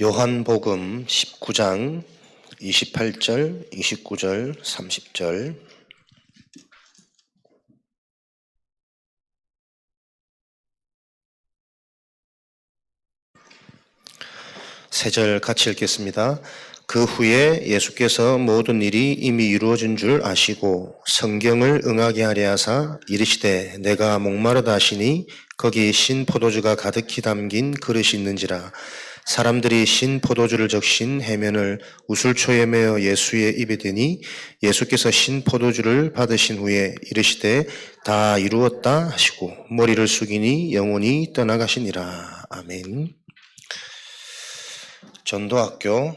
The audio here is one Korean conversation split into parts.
요한복음 19장 28절, 29절, 30절. 세 절 같이 읽겠습니다. 그 후에 예수께서 모든 일이 이미 이루어진 줄 아시고 성경을 응하게 하려 하사 이르시되 내가 목마르다 하시니 거기 신 포도주가 가득히 담긴 그릇이 있는지라. 사람들이 신 포도주를 적신 해면을 우슬초에 매어 예수의 입에 대니 예수께서 신 포도주를 받으신 후에 이르시되 다 이루었다 하시고 머리를 숙이니 영혼이 떠나가시니라. 아멘. 전도학교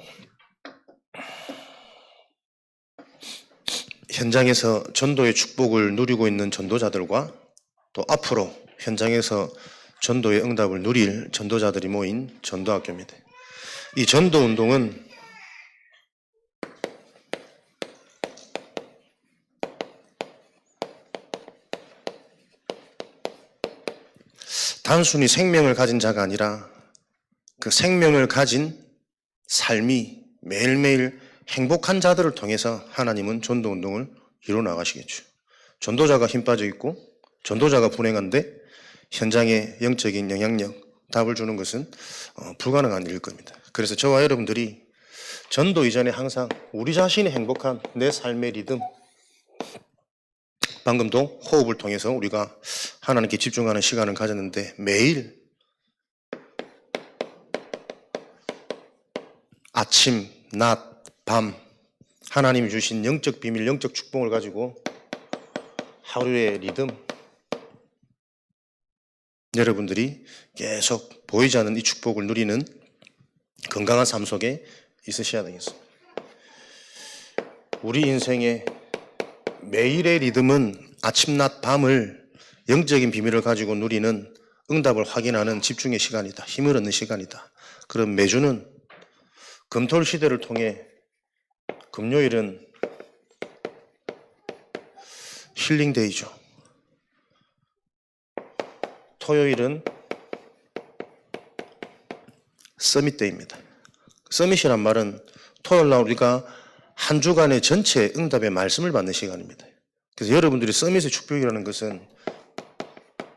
현장에서 전도의 축복을 누리고 있는 전도자들과 또 앞으로 현장에서 전도의 응답을 누릴 전도자들이 모인 전도학교입니다. 이 전도운동은 단순히 생명을 가진 자가 아니라 그 생명을 가진 삶이 매일매일 행복한 자들을 통해서 하나님은 전도운동을 이루어 나가시겠죠. 전도자가 힘 빠져 있고 전도자가 불행한데 현장에 영적인 영향력, 답을 주는 것은 불가능한 일일 겁니다. 그래서 저와 여러분들이 전도 이전에 항상 우리 자신이 행복한 내 삶의 리듬, 방금도 호흡을 통해서 우리가 하나님께 집중하는 시간을 가졌는데 매일 아침, 낮, 밤 하나님이 주신 영적 비밀, 영적 축복을 가지고 하루의 리듬, 여러분들이 계속 보이지 않는 이 축복을 누리는 건강한 삶 속에 있으셔야 되겠습니다. 우리 인생의 매일의 리듬은 아침, 낮, 밤을 영적인 비밀을 가지고 누리는 응답을 확인하는 집중의 시간이다. 힘을 얻는 시간이다. 그럼 매주는 금토일 시대를 통해 금요일은 힐링데이죠. 토요일은 서밋데이입니다. 서밋이란 말은 토요일 날 우리가 한 주간의 전체 응답의 말씀을 받는 시간입니다. 그래서 여러분들이 서밋의 축복이라는 것은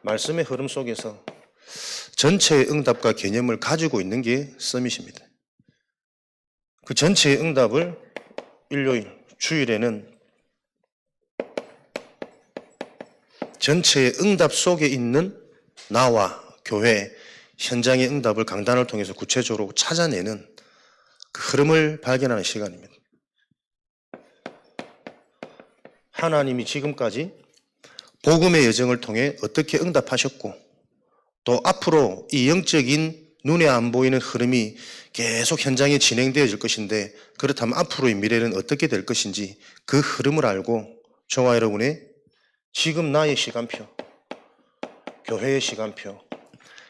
말씀의 흐름 속에서 전체의 응답과 개념을 가지고 있는 게 서밋입니다. 그 전체의 응답을 일요일, 주일에는 전체의 응답 속에 있는 나와 교회, 현장의 응답을 강단을 통해서 구체적으로 찾아내는 그 흐름을 발견하는 시간입니다. 하나님이 지금까지 복음의 여정을 통해 어떻게 응답하셨고 또 앞으로 이 영적인 눈에 안 보이는 흐름이 계속 현장에 진행되어질 것인데 그렇다면 앞으로의 미래는 어떻게 될 것인지 그 흐름을 알고 저와 여러분의 지금 나의 시간표, 교회의 시간표,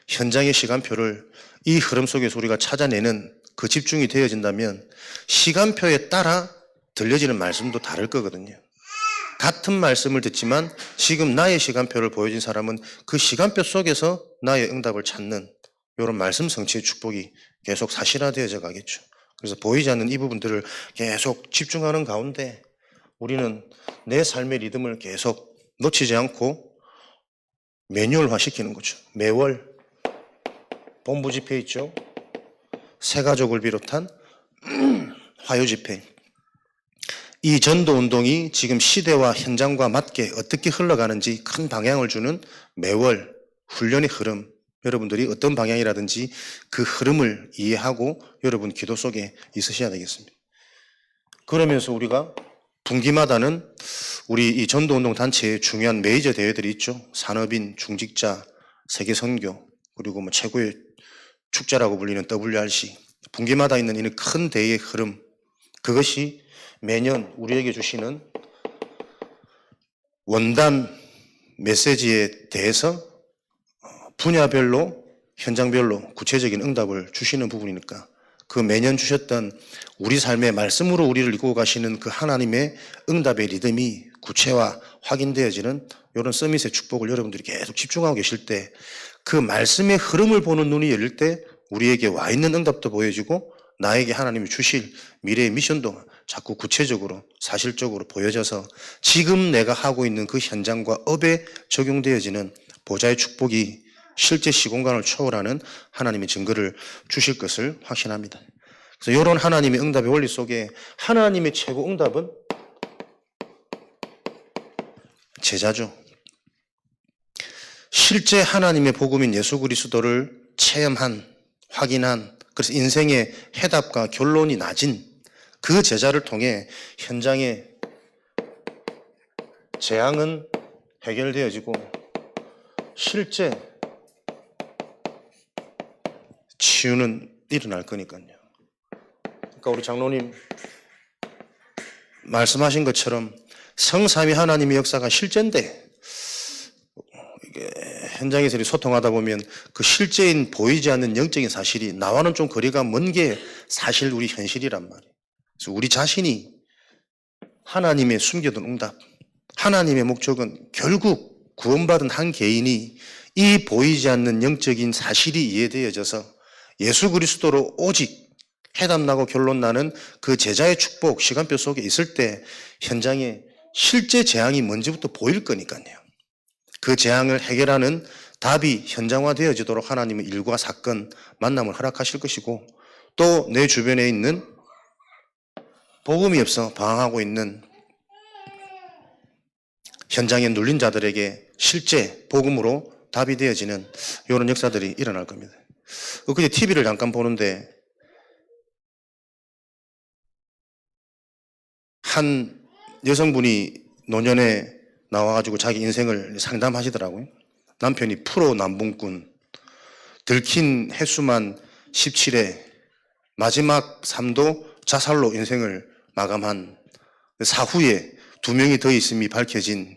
현장의 시간표를 이 흐름 속에서 우리가 찾아내는 그 집중이 되어진다면 시간표에 따라 들려지는 말씀도 다를 거거든요. 같은 말씀을 듣지만 지금 나의 시간표를 보여준 사람은 그 시간표 속에서 나의 응답을 찾는 이런 말씀 성취의 축복이 계속 사실화되어져 가겠죠. 그래서 보이지 않는 이 부분들을 계속 집중하는 가운데 우리는 내 삶의 리듬을 계속 놓치지 않고 매뉴얼화 시키는 거죠. 매월 본부 집회 있죠. 새가족을 비롯한 화요 집회. 이 전도 운동이 지금 시대와 현장과 맞게 어떻게 흘러가는지 큰 방향을 주는 매월 훈련의 흐름, 여러분들이 어떤 방향이라든지 그 흐름을 이해하고 여러분 기도 속에 있으셔야 되겠습니다. 그러면서 우리가 분기마다는 우리 이 전도운동 단체의 중요한 메이저 대회들이 있죠. 산업인, 중직자, 세계선교, 그리고 뭐 최고의 축제라고 불리는 WRC. 분기마다 있는 이 큰 대회의 흐름, 그것이 매년 우리에게 주시는 원단 메시지에 대해서 분야별로, 현장별로 구체적인 응답을 주시는 부분이니까 그 매년 주셨던 우리 삶의 말씀으로 우리를 이끌고 가시는 그 하나님의 응답의 리듬이 구체화, 확인되어지는 이런 서밋의 축복을 여러분들이 계속 집중하고 계실 때 그 말씀의 흐름을 보는 눈이 열릴 때 우리에게 와 있는 응답도 보여지고 나에게 하나님이 주실 미래의 미션도 자꾸 구체적으로 사실적으로 보여져서 지금 내가 하고 있는 그 현장과 업에 적용되어지는 보좌의 축복이 실제 시공간을 초월하는 하나님의 증거를 주실 것을 확신합니다. 그래서 이런 하나님의 응답의 원리 속에 하나님의 최고 응답은 제자죠. 실제 하나님의 복음인 예수 그리스도를 체험한, 확인한, 그래서 인생의 해답과 결론이 낮은 그 제자를 통해 현장의 재앙은 해결되어지고 실제 치유는 일어날 거니까요. 그러니까 우리 장로님 말씀하신 것처럼 성삼위 하나님의 역사가 실제인데 이게 현장에서 소통하다 보면 그 실제인 보이지 않는 영적인 사실이 나와는 좀 거리가 먼 게 사실 우리 현실이란 말이에요. 그래서 우리 자신이 하나님의 숨겨둔 응답, 하나님의 목적은 결국 구원받은 한 개인이 이 보이지 않는 영적인 사실이 이해되어져서 예수 그리스도로 오직 해답나고 결론나는 그 제자의 축복 시간표 속에 있을 때 현장에 실제 재앙이 뭔지부터 보일 거니까요. 그 재앙을 해결하는 답이 현장화되어지도록 하나님은 일과 사건, 만남을 허락하실 것이고 또 내 주변에 있는 복음이 없어 방황하고 있는 현장에 눌린 자들에게 실제 복음으로 답이 되어지는 이런 역사들이 일어날 겁니다. 그때 TV를 잠깐 보는데 한 여성분이 노년에 나와가지고 자기 인생을 상담하시더라고요. 남편이 프로 남봉꾼, 들킨 횟수만 17회, 마지막 삶도 자살로 인생을 마감한 사후에 2명이 더 있음이 밝혀진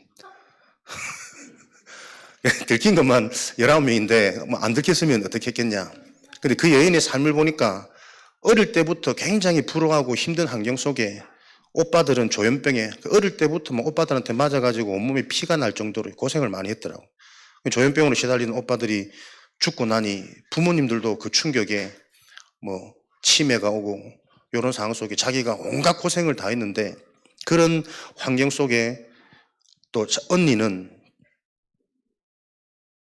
들킨 것만 19명인데 안 들켰으면 어떻게 했겠냐. 근데 그 여인의 삶을 보니까 어릴 때부터 굉장히 불우하고 힘든 환경 속에 오빠들은 조현병에 어릴 때부터 막 오빠들한테 맞아가지고 온몸에 피가 날 정도로 고생을 많이 했더라고. 조현병으로 시달리는 오빠들이 죽고 나니 부모님들도 그 충격에 뭐 치매가 오고 이런 상황 속에 자기가 온갖 고생을 다 했는데 그런 환경 속에 또 언니는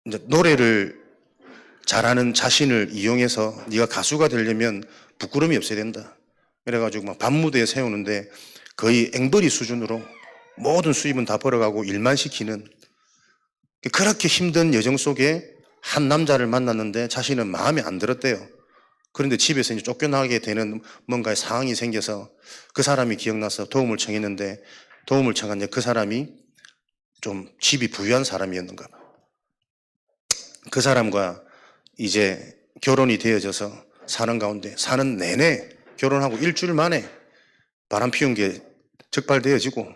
이제 노래를 잘하는 자신을 이용해서 네가 가수가 되려면 부끄러움이 없어야 된다. 그래가지고 막 밤무대에 세우는데 거의 앵벌이 수준으로 모든 수입은 다 벌어가고 일만 시키는 그렇게 힘든 여정 속에 한 남자를 만났는데 자신은 마음에 안 들었대요. 그런데 집에서 이제 쫓겨나게 되는 뭔가의 상황이 생겨서 그 사람이 기억나서 도움을 청했는데 도움을 청한 그 사람이 좀 집이 부유한 사람이었는가 봐. 그 사람과 이제 결혼이 되어져서 사는 가운데 사는 내내 결혼하고 일주일 만에 바람 피운 게 적발되어지고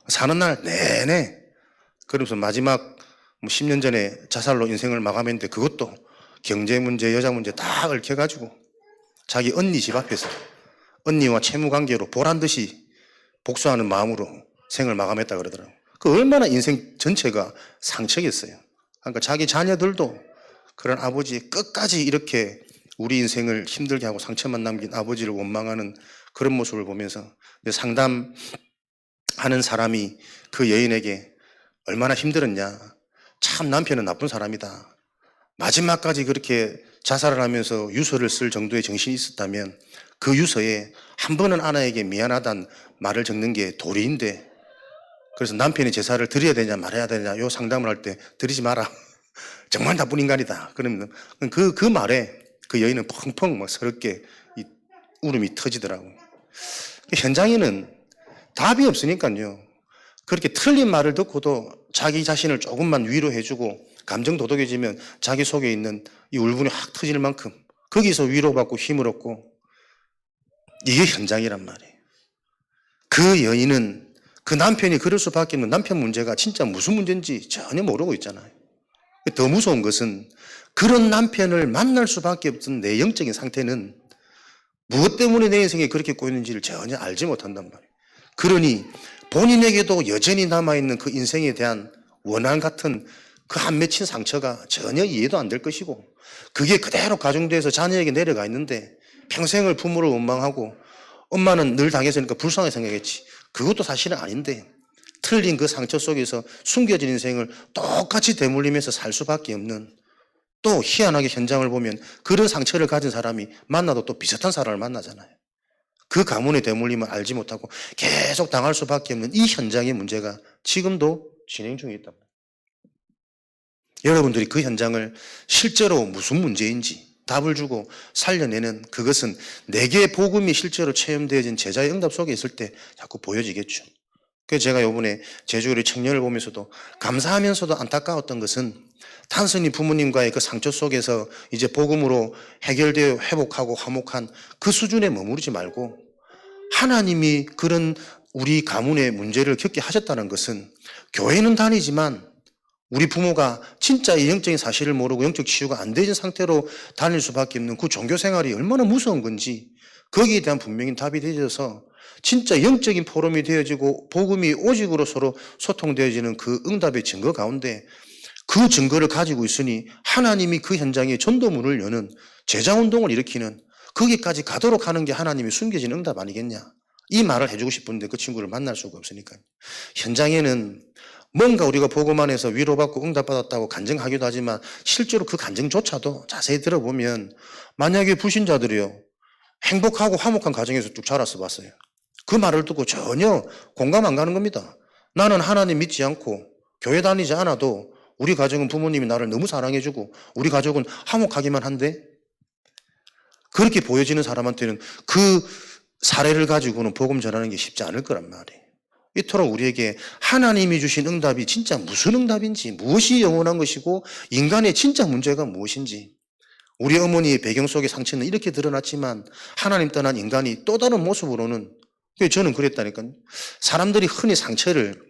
사는 날 내내 그러면서 마지막 10년 전에 자살로 인생을 마감했는데 그것도 경제 문제, 여자 문제 다 얽혀가지고 자기 언니 집 앞에서 언니와 채무 관계로 보란 듯이 복수하는 마음으로 생을 마감했다 그러더라고요. 그 얼마나 인생 전체가 상처겠어요. 그러니까 자기 자녀들도 그런 아버지 끝까지 이렇게 우리 인생을 힘들게 하고 상처만 남긴 아버지를 원망하는 그런 모습을 보면서 상담하는 사람이 그 여인에게 얼마나 힘들었냐. 참 남편은 나쁜 사람이다. 마지막까지 그렇게 자살을 하면서 유서를 쓸 정도의 정신이 있었다면 그 유서에 한 번은 아내에게 미안하다는 말을 적는 게 도리인데 그래서 남편이 제사를 드려야 되냐 말아야 되냐 요 상담을 할 때 드리지 마라. 정말 나쁜 인간이다. 그러면 그 말에 그 여인은 펑펑 막 서럽게 울음이 터지더라고요. 현장에는 답이 없으니까요. 그렇게 틀린 말을 듣고도 자기 자신을 조금만 위로해주고 감정 도덕해지면 자기 속에 있는 이 울분이 확 터질 만큼 거기서 위로받고 힘을 얻고 이게 현장이란 말이에요. 그 여인은 그 남편이 그럴 수밖에 없는 남편 문제가 진짜 무슨 문제인지 전혀 모르고 있잖아요. 더 무서운 것은 그런 남편을 만날 수밖에 없던 내 영적인 상태는 무엇 때문에 내 인생에 그렇게 꼬이는지를 전혀 알지 못한단 말이에요. 그러니 본인에게도 여전히 남아있는 그 인생에 대한 원한 같은 그 한 맺힌 상처가 전혀 이해도 안 될 것이고 그게 그대로 가중돼서 자녀에게 내려가 있는데 평생을 부모를 원망하고 엄마는 늘 당했으니까 불쌍하게 생각했지. 그것도 사실은 아닌데 틀린 그 상처 속에서 숨겨진 인생을 똑같이 대물리면서 살 수밖에 없는, 또 희한하게 현장을 보면 그런 상처를 가진 사람이 만나도 또 비슷한 사람을 만나잖아요. 그 가문의 대물림을 알지 못하고 계속 당할 수밖에 없는 이 현장의 문제가 지금도 진행 중에 있다. 여러분들이 그 현장을 실제로 무슨 문제인지 답을 주고 살려내는, 그것은 내게 복음이 실제로 체험되어진 제자의 응답 속에 있을 때 자꾸 보여지겠죠. 그래서 제가 이번에 제주우리 청년을 보면서도 감사하면서도 안타까웠던 것은 단순히 부모님과의 그 상처 속에서 이제 복음으로 해결되어 회복하고 화목한 그 수준에 머무르지 말고 하나님이 그런 우리 가문의 문제를 겪게 하셨다는 것은 교회는 다니지만 우리 부모가 진짜 이 영적인 사실을 모르고 영적 치유가 안 되는 상태로 다닐 수밖에 없는 그 종교 생활이 얼마나 무서운 건지 거기에 대한 분명히 답이 되어져서 진짜 영적인 포럼이 되어지고 복음이 오직으로 서로 소통되어지는 그 응답의 증거 가운데 그 증거를 가지고 있으니 하나님이 그 현장에 전도문을 여는 제자운동을 일으키는, 거기까지 가도록 하는 게 하나님이 숨겨진 응답 아니겠냐, 이 말을 해주고 싶은데 그 친구를 만날 수가 없으니까. 현장에는 뭔가 우리가 복음 안에서 위로받고 응답받았다고 간증하기도 하지만 실제로 그 간증조차도 자세히 들어보면 만약에 불신자들이요 행복하고 화목한 가정에서 쭉 자랐어 봤어요. 그 말을 듣고 전혀 공감 안 가는 겁니다. 나는 하나님 믿지 않고 교회 다니지 않아도 우리 가정은 부모님이 나를 너무 사랑해주고 우리 가족은 화목하기만 한데, 그렇게 보여지는 사람한테는 그 사례를 가지고는 복음 전하는 게 쉽지 않을 거란 말이에요. 이토록 우리에게 하나님이 주신 응답이 진짜 무슨 응답인지, 무엇이 영원한 것이고 인간의 진짜 문제가 무엇인지, 우리 어머니의 배경 속의 상처는 이렇게 드러났지만 하나님 떠난 인간이 또 다른 모습으로는, 저는 그랬다니까요. 사람들이 흔히 상처를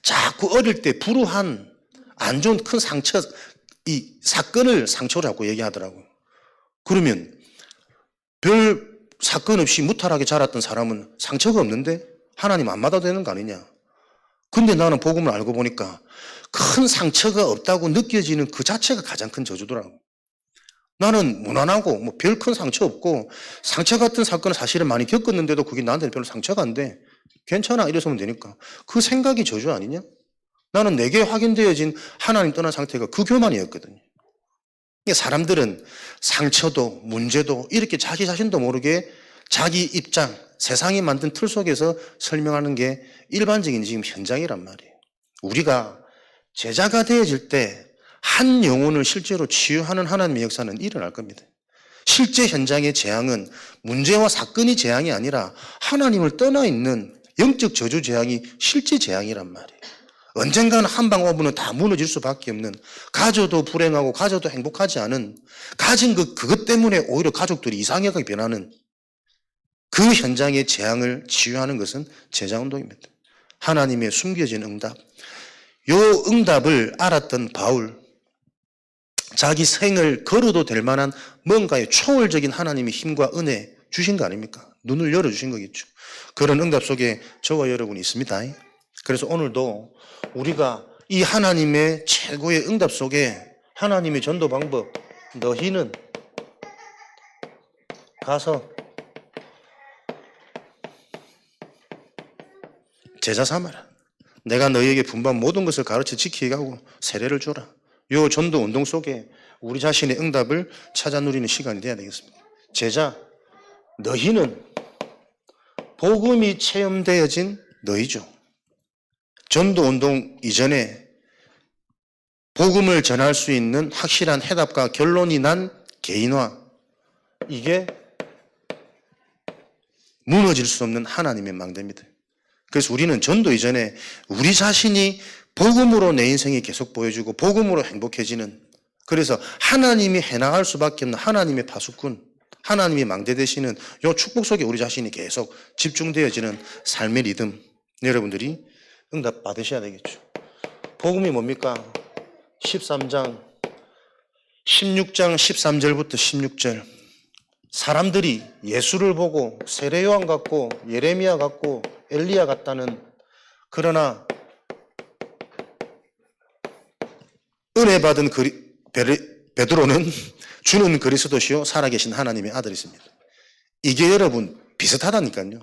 자꾸 어릴 때 불우한 안 좋은 큰 상처, 이 사건을 상처로 자꾸 얘기하더라고요. 그러면 별 사건 없이 무탈하게 자랐던 사람은 상처가 없는데 하나님 안 받아도 되는 거 아니냐. 근데 나는 복음을 알고 보니까 큰 상처가 없다고 느껴지는 그 자체가 가장 큰 저주더라고. 나는 무난하고 뭐 별 큰 상처 없고 상처 같은 사건을 사실은 많이 겪었는데도 그게 나한테는 별로 상처가 안 돼. 괜찮아 이랬으면 되니까. 그 생각이 저주 아니냐? 나는 내게 확인되어진 하나님 떠난 상태가 그 교만이었거든요. 사람들은 상처도 문제도 이렇게 자기 자신도 모르게 자기 입장, 세상이 만든 틀 속에서 설명하는 게 일반적인 지금 현장이란 말이에요. 우리가 제자가 되어질 때 한 영혼을 실제로 치유하는 하나님의 역사는 일어날 겁니다. 실제 현장의 재앙은 문제와 사건이 재앙이 아니라 하나님을 떠나 있는 영적 저주 재앙이 실제 재앙이란 말이에요. 언젠가는 한방 오분은 다 무너질 수밖에 없는, 가져도 불행하고 가져도 행복하지 않은, 가진 그것 때문에 오히려 가족들이 이상하게 변하는 그 현장의 재앙을 치유하는 것은 제자운동입니다. 하나님의 숨겨진 응답. 요 응답을 알았던 바울, 자기 생을 걸어도 될 만한 뭔가의 초월적인 하나님의 힘과 은혜 주신 거 아닙니까? 눈을 열어주신 거겠죠. 그런 응답 속에 저와 여러분이 있습니다. 그래서 오늘도 우리가 이 하나님의 최고의 응답 속에 하나님의 전도 방법, 너희는 가서 제자 삼아라. 내가 너희에게 분부한 모든 것을 가르쳐 지키게 하고 세례를 줘라. 이 전도 운동 속에 우리 자신의 응답을 찾아 누리는 시간이 되어야 되겠습니다. 제자, 너희는 복음이 체험되어진 너희죠. 전도 운동 이전에 복음을 전할 수 있는 확실한 해답과 결론이 난 개인화, 이게 무너질 수 없는 하나님의 망대입니다. 그래서 우리는 전도 이전에 우리 자신이 복음으로 내 인생이 계속 보여주고 복음으로 행복해지는, 그래서 하나님이 해나갈 수밖에 없는 하나님의 파수꾼, 하나님이 망대 되시는 이 축복 속에 우리 자신이 계속 집중되어지는 삶의 리듬, 여러분들이 응답 받으셔야 되겠죠. 복음이 뭡니까? 16장 13절부터 16절. 사람들이 예수를 보고 세례 요한 같고 예레미야 같고 엘리야 같다는, 그러나 받은 베드로는 주는 그리스도시요 살아계신 하나님의 아들이십니다. 이게 여러분 비슷하다니까요.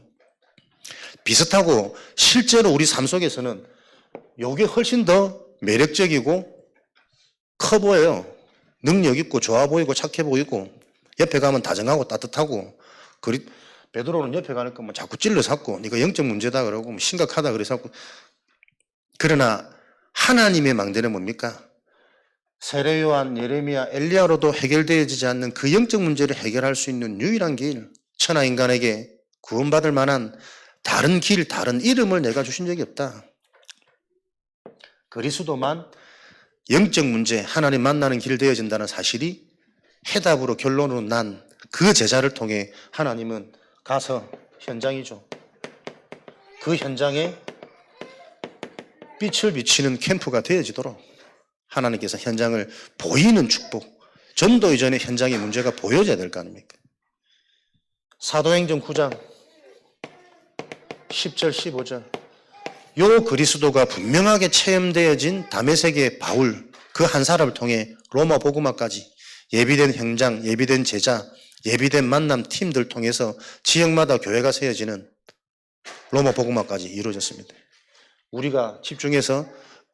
비슷하고 실제로 우리 삶 속에서는 이게 훨씬 더 매력적이고 커 보여요. 능력 있고 좋아 보이고 착해 보이고 옆에 가면 다정하고 따뜻하고 베드로는 옆에 가니까 뭐 자꾸 찔러 잡고 네가 영적 문제다 그러고 뭐 심각하다 그래서 그러나 하나님의 망대는 뭡니까? 세례 요한, 예레미야, 엘리야로도 해결되어지지 않는 그 영적 문제를 해결할 수 있는 유일한 길, 천하 인간에게 구원받을 만한 다른 길, 다른 이름을 내가 주신 적이 없다. 그리스도만 영적 문제, 하나님 만나는 길 되어진다는 사실이 해답으로 결론으로 난 그 제자를 통해 하나님은 가서 현장이죠. 그 현장에 빛을 비치는 캠프가 되어지도록 하나님께서 현장을 보이는 축복, 전도 이전에 현장의 문제가 보여져야 될 거 아닙니까? 사도행전 9장 10절 15절 요 그리스도가 분명하게 체험되어진 다메섹의 바울 그 한 사람을 통해 로마 복음화까지 예비된 현장, 예비된 제자, 예비된 만남 팀들 통해서 지역마다 교회가 세워지는 로마 복음화까지 이루어졌습니다. 우리가 집중해서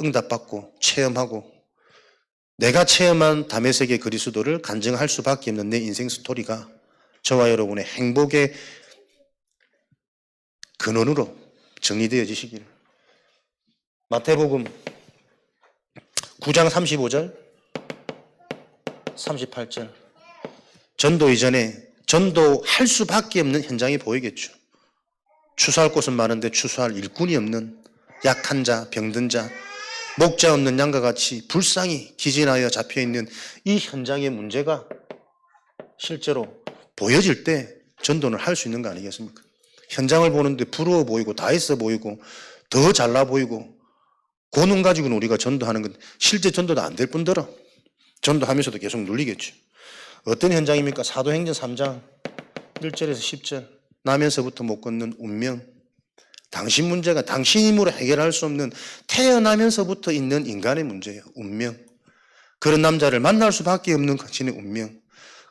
응답받고 체험하고 내가 체험한 다메섹의 그리스도를 간증할 수밖에 없는 내 인생 스토리가 저와 여러분의 행복의 근원으로 정리되어지시기를. 마태복음 9장 35절 38절 전도 이전에 전도할 수밖에 없는 현장이 보이겠죠. 추수할 곳은 많은데 추수할 일꾼이 없는 약한 자, 병든 자, 목자 없는 양과 같이 불쌍히 기진하여 잡혀있는 이 현장의 문제가 실제로 보여질 때 전도는 할 수 있는 거 아니겠습니까? 현장을 보는데 부러워 보이고 다 있어 보이고 더 잘나 보이고 그 눈 가지고는 우리가 전도하는 건 실제 전도도 안 될 뿐더러 전도하면서도 계속 눌리겠죠. 어떤 현장입니까? 사도행전 3장 1절에서 10절 나면서부터 못 걷는 운명, 당신 문제가 당신 힘으로 해결할 수 없는 태어나면서부터 있는 인간의 문제예요. 운명. 그런 남자를 만날 수밖에 없는 자신의 운명.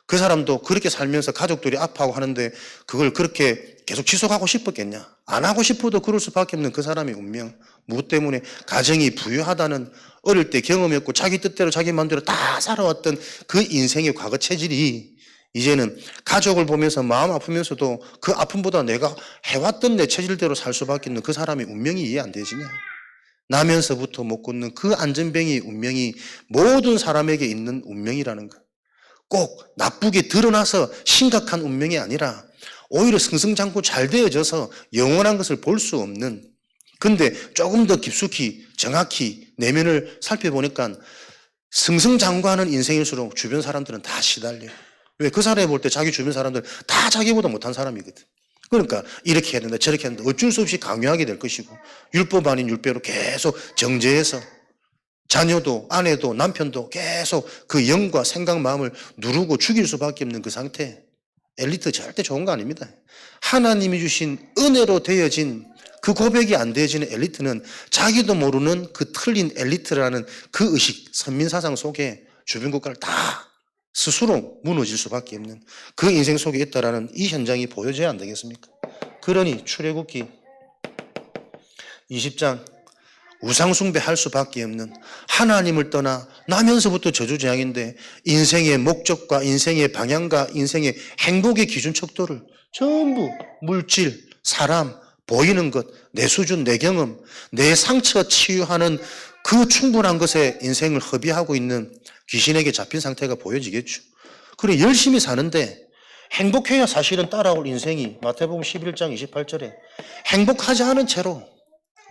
그 사람도 그렇게 살면서 가족들이 아파하고 하는데 그걸 그렇게 계속 지속하고 싶었겠냐? 안 하고 싶어도 그럴 수밖에 없는 그 사람의 운명. 무엇 때문에? 가정이 부유하다는 어릴 때 경험이 없고 자기 뜻대로 자기 마음대로 다 살아왔던 그 인생의 과거 체질이 이제는 가족을 보면서 마음 아프면서도 그 아픔보다 내가 해왔던 내 체질대로 살 수밖에 없는 그 사람의 운명이 이해 안 되지냐? 나면서부터 못 걷는 그 안전뱅이 운명이 모든 사람에게 있는 운명이라는 것. 꼭 나쁘게 드러나서 심각한 운명이 아니라 오히려 승승장구 잘 되어져서 영원한 것을 볼 수 없는, 근데 조금 더 깊숙이 정확히 내면을 살펴보니까 승승장구하는 인생일수록 주변 사람들은 다 시달려요. 왜? 그 사람이 볼 때 자기 주변 사람들 다 자기보다 못한 사람이거든. 그러니까 이렇게 해야 된다 저렇게 해야 된다 어쩔 수 없이 강요하게 될 것이고 율법 아닌 율법으로 계속 정죄해서 자녀도 아내도 남편도 계속 그 영과 생각 마음을 누르고 죽일 수밖에 없는 그 상태. 엘리트 절대 좋은 거 아닙니다. 하나님이 주신 은혜로 되어진 그 고백이 안 되어지는 엘리트는 자기도 모르는 그 틀린 엘리트라는 그 의식, 선민사상 속에 주변 국가를 다 스스로 무너질 수밖에 없는 그 인생 속에 있다라는 이 현장이 보여져야 안 되겠습니까? 그러니 출애굽기 20장 우상숭배할 수밖에 없는 하나님을 떠나 나면서부터 저주재앙인데 인생의 목적과 인생의 방향과 인생의 행복의 기준 척도를 전부 물질, 사람, 보이는 것, 내 수준, 내 경험, 내 상처 치유하는 그 충분한 것에 인생을 허비하고 있는 귀신에게 잡힌 상태가 보여지겠죠. 그래 열심히 사는데 행복해야 사실은 따라올 인생이 마태복음 11장 28절에 행복하지 않은 채로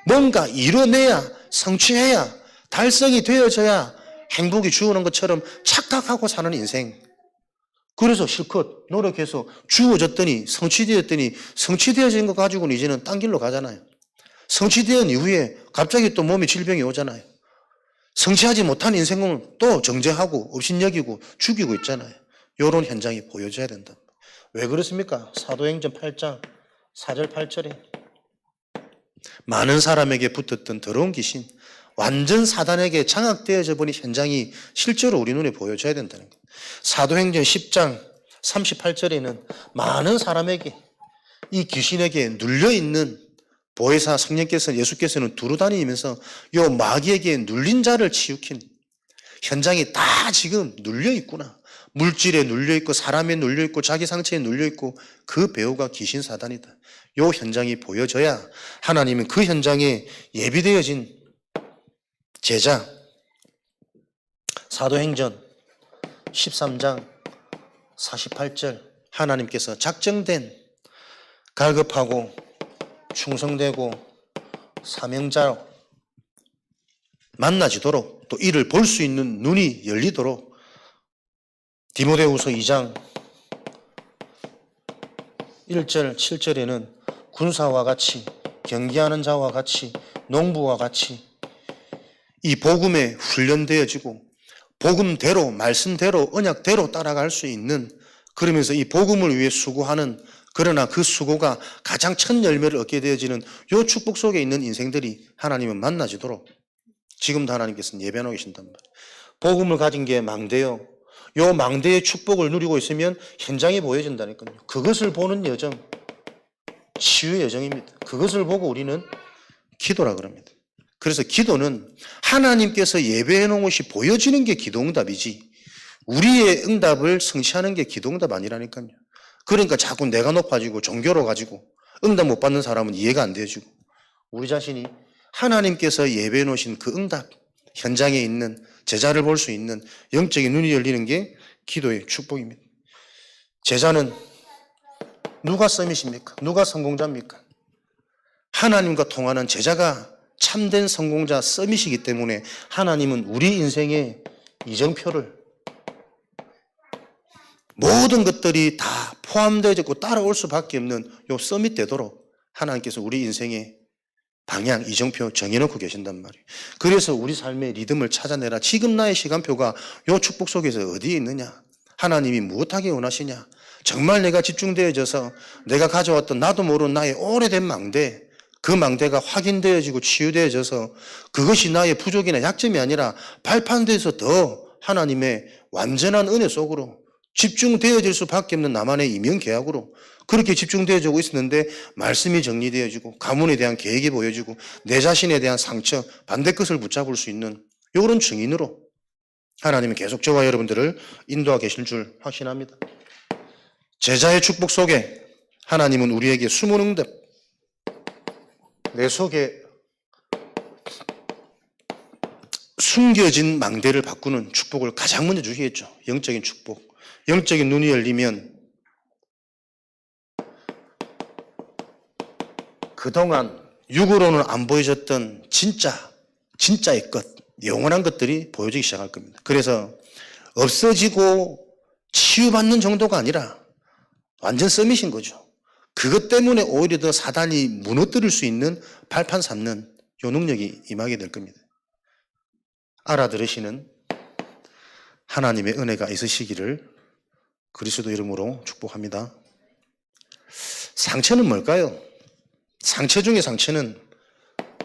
뭔가 이뤄내야 성취해야 달성이 되어져야 행복이 주어오는 것처럼 착각하고 사는 인생. 그래서 실컷 노력해서 주어졌더니 성취되어진 것 가지고는 이제는 딴 길로 가잖아요. 성취된 이후에 갑자기 또 몸에 질병이 오잖아요. 성취하지 못한 인생을 또 정죄하고 업신여기고 죽이고 있잖아요. 이런 현장이 보여져야 된다. 왜 그렇습니까? 사도행전 8장 4절 8절에 많은 사람에게 붙었던 더러운 귀신 완전 사단에게 장악되어져 버린 현장이 실제로 우리 눈에 보여져야 된다는 거예요. 사도행전 10장 38절에는 많은 사람에게 이 귀신에게 눌려있는 보혜사 성령께서 예수께서는 두루 다니면서 요 마귀에게 눌린 자를 치유킨 현장이 다 지금 눌려있구나. 물질에 눌려있고 사람에 눌려있고 자기 상처에 눌려있고 그 배우가 귀신 사단이다. 요 현장이 보여져야 하나님은 그 현장에 예비되어진 제자 사도행전 13장 48절 하나님께서 작정된 갈급하고 충성되고 사명자로 만나지도록 또 이를 볼 수 있는 눈이 열리도록 디모데후서 2장 1절 7절에는 군사와 같이 경기하는 자와 같이 농부와 같이 이 복음에 훈련되어지고 복음대로 말씀대로 언약대로 따라갈 수 있는 그러면서 이 복음을 위해 수고하는 그러나 그 수고가 가장 첫 열매를 얻게 되어지는 이 축복 속에 있는 인생들이 하나님은 만나지도록 지금도 하나님께서는 예배하고 계신단 말이에요. 복음을 가진 게 망대요. 요 망대의 축복을 누리고 있으면 현장이 보여진다니까요. 그것을 보는 여정, 치유의 여정입니다. 그것을 보고 우리는 기도라 그럽니다. 그래서 기도는 하나님께서 예배해 놓은 것이 보여지는 게 기도응답이지 우리의 응답을 성취하는 게 기도응답 아니라니까요. 그러니까 자꾸 내가 높아지고 종교로 가지고 응답 못 받는 사람은 이해가 안 되어지고 우리 자신이 하나님께서 예배해 놓으신 그 응답 현장에 있는 제자를 볼 수 있는 영적인 눈이 열리는 게 기도의 축복입니다. 제자는 누가 썸이십니까? 누가 성공자입니까? 하나님과 통하는 제자가 참된 성공자 썸이시기 때문에 하나님은 우리 인생의 이정표를 모든 것들이 다 포함되어졌고 따라올 수밖에 없는 요 썸이 되도록 하나님께서 우리 인생의 방향, 이정표 정해놓고 계신단 말이에요. 그래서 우리 삶의 리듬을 찾아내라. 지금 나의 시간표가 요 축복 속에서 어디에 있느냐? 하나님이 무엇하게 원하시냐? 정말 내가 집중되어져서 내가 가져왔던 나도 모르는 나의 오래된 망대, 그 망대가 확인되어지고 치유되어져서 그것이 나의 부족이나 약점이 아니라 발판돼서 더 하나님의 완전한 은혜 속으로 집중되어질 수밖에 없는 나만의 이면계약으로 그렇게 집중되어지고 있었는데 말씀이 정리되어지고 가문에 대한 계획이 보여지고 내 자신에 대한 상처, 반대 것을 붙잡을 수 있는 이런 증인으로 하나님은 계속 저와 여러분들을 인도하고 계실 줄 확신합니다. 제자의 축복 속에 하나님은 우리에게 숨은 응답, 내 속에 숨겨진 망대를 바꾸는 축복을 가장 먼저 주시겠죠. 영적인 축복. 영적인 눈이 열리면 그동안 육으로는 안 보여졌던 진짜의 것, 영원한 것들이 보여지기 시작할 겁니다. 그래서 없어지고 치유받는 정도가 아니라 완전 썸이신 거죠. 그것 때문에 오히려 더 사단이 무너뜨릴 수 있는 발판 삼는 요 능력이 임하게 될 겁니다. 알아들으시는 하나님의 은혜가 있으시기를 그리스도 이름으로 축복합니다. 상처는 뭘까요? 상처 중에 상처는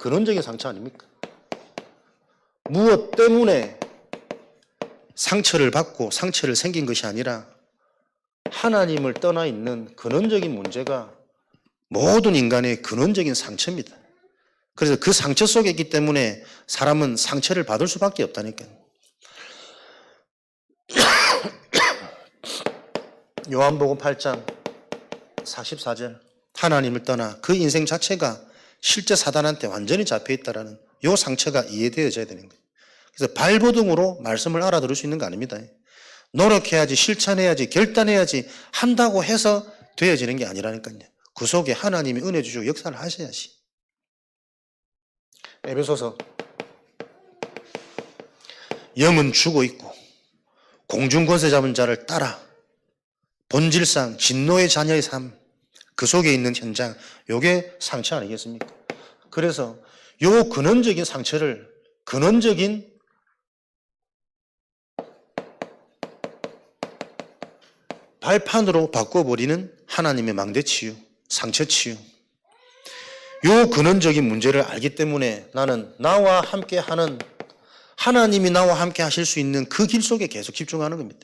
근원적인 상처 아닙니까? 무엇 때문에 상처를 받고 상처를 생긴 것이 아니라 하나님을 떠나 있는 근원적인 문제가 모든 인간의 근원적인 상처입니다. 그래서 그 상처 속에 있기 때문에 사람은 상처를 받을 수밖에 없다니까요. 요한복음 8장 44절 하나님을 떠나 그 인생 자체가 실제 사단한테 완전히 잡혀있다라는 요 상처가 이해되어져야 되는 거예요. 그래서 발버둥으로 말씀을 알아들을 수 있는 거 아닙니다. 노력해야지, 실천해야지, 결단해야지 한다고 해서 되어지는 게 아니라니까요. 그 속에 하나님이 은혜 주시고 역사를 하셔야지. 에베소서 영은 죽어 있고 공중 권세 잡은 자를 따라 본질상 진노의 자녀의 삶, 그 속에 있는 현장, 요게 상처 아니겠습니까? 그래서 요 근원적인 상처를 근원적인 발판으로 바꿔버리는 하나님의 망대 치유, 상처 치유. 요 근원적인 문제를 알기 때문에 나는 나와 함께 하는, 하나님이 나와 함께 하실 수 있는 그 길 속에 계속 집중하는 겁니다.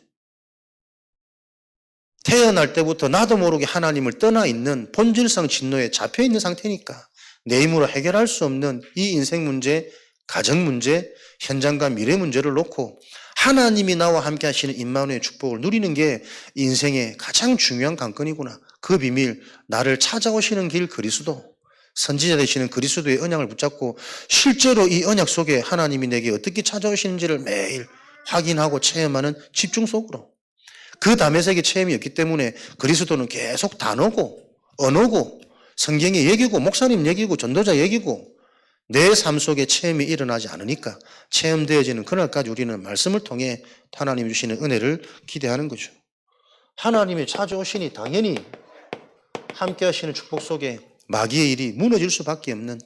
태어날 때부터 나도 모르게 하나님을 떠나 있는 본질상 진노에 잡혀 있는 상태니까 내 힘으로 해결할 수 없는 이 인생 문제, 가정 문제, 현장과 미래 문제를 놓고 하나님이 나와 함께 하시는 임마누엘의 축복을 누리는 게 인생의 가장 중요한 관건이구나. 그 비밀, 나를 찾아오시는 길 그리스도, 선지자 되시는 그리스도의 언약을 붙잡고 실제로 이 언약 속에 하나님이 내게 어떻게 찾아오시는지를 매일 확인하고 체험하는 집중 속으로, 그 다메섹의 체험이 없기 때문에 그리스도는 계속 단어고 언어고 성경의 얘기고 목사님 얘기고 전도자 얘기고 내 삶 속에 체험이 일어나지 않으니까 체험되어지는 그날까지 우리는 말씀을 통해 하나님이 주시는 은혜를 기대하는 거죠. 하나님이 찾아오시니 당연히 함께 하시는 축복 속에 마귀의 일이 무너질 수밖에 없는,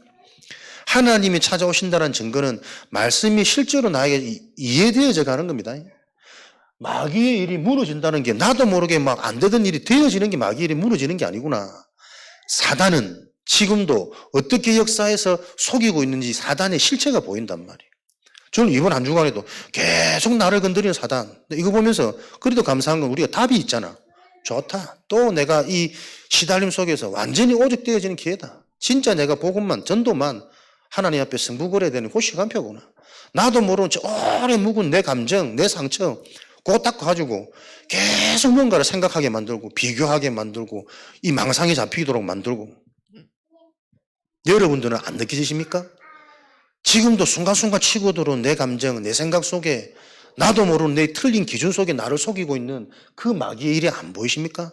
하나님이 찾아오신다는 증거는 말씀이 실제로 나에게 이해되어져 가는 겁니다. 마귀의 일이 무너진다는 게 나도 모르게 막 안 되던 일이 되어지는 게 마귀의 일이 무너지는 게 아니구나. 사단은 지금도 어떻게 역사에서 속이고 있는지 사단의 실체가 보인단 말이에요. 저는 이번 한 주간에도 계속 나를 건드리는 사단, 이거 보면서 그래도 감사한 건 우리가 답이 있잖아. 좋다. 또 내가 이 시달림 속에서 완전히 오직되어지는 기회다. 진짜 내가 복음만, 전도만 하나님 앞에 승부 걸어야 되는 그 시간표구나. 나도 모르는 저 오래 묵은 내 감정, 내 상처 그거 딱 가지고 계속 뭔가를 생각하게 만들고 비교하게 만들고 이 망상에 잡히도록 만들고. 여러분들은 안 느끼십니까? 지금도 순간순간 치고 들어온 내 감정, 내 생각 속에 나도 모르는 내 틀린 기준 속에 나를 속이고 있는 그 마귀의 일이 안 보이십니까?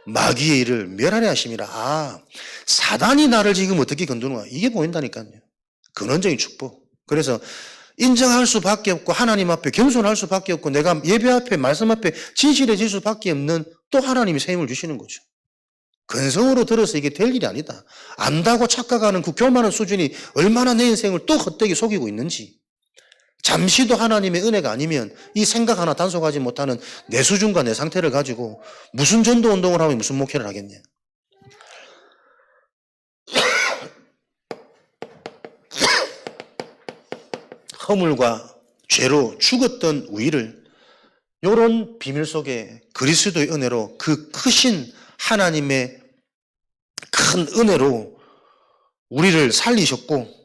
마귀의 일을 멸하려 하심이라. 아, 사단이 나를 지금 어떻게 건드는가, 이게 보인다니까요. 근원적인 축복. 그래서 인정할 수밖에 없고 하나님 앞에 겸손할 수밖에 없고 내가 예배 앞에 말씀 앞에 진실해질 수밖에 없는 또 하나님이 새 힘을 주시는 거죠. 근성으로 들어서 이게 될 일이 아니다. 안다고 착각하는 그 교만한 수준이 얼마나 내 인생을 또 헛되게 속이고 있는지, 잠시도 하나님의 은혜가 아니면 이 생각 하나 단속하지 못하는 내 수준과 내 상태를 가지고 무슨 전도 운동을 하면 무슨 목회를 하겠냐. 허물과 죄로 죽었던 우리를 이런 비밀 속에 그리스도의 은혜로, 그 크신 하나님의 큰 은혜로 우리를 살리셨고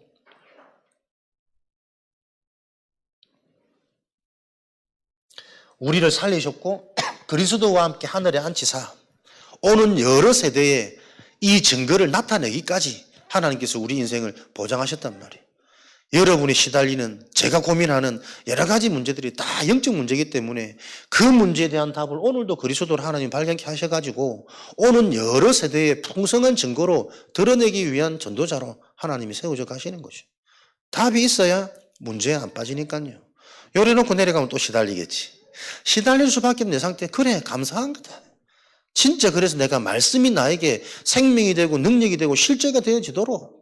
그리스도와 함께 하늘에 앉히사 오는 여러 세대에 이 증거를 나타내기까지 하나님께서 우리 인생을 보장하셨단 말이에요. 여러분이 시달리는, 제가 고민하는 여러 가지 문제들이 다 영적 문제이기 때문에 그 문제에 대한 답을 오늘도 그리스도를 하나님 발견케 하셔가지고 오는 여러 세대의 풍성한 증거로 드러내기 위한 전도자로 하나님이 세워져 가시는 거죠. 답이 있어야 문제에 안 빠지니까요. 요래놓고 내려가면 또 시달리겠지. 시달릴 수밖에 없는 내 상태, 그래 감사한 거다. 진짜 그래서 내가 말씀이 나에게 생명이 되고 능력이 되고 실제가 되어지도록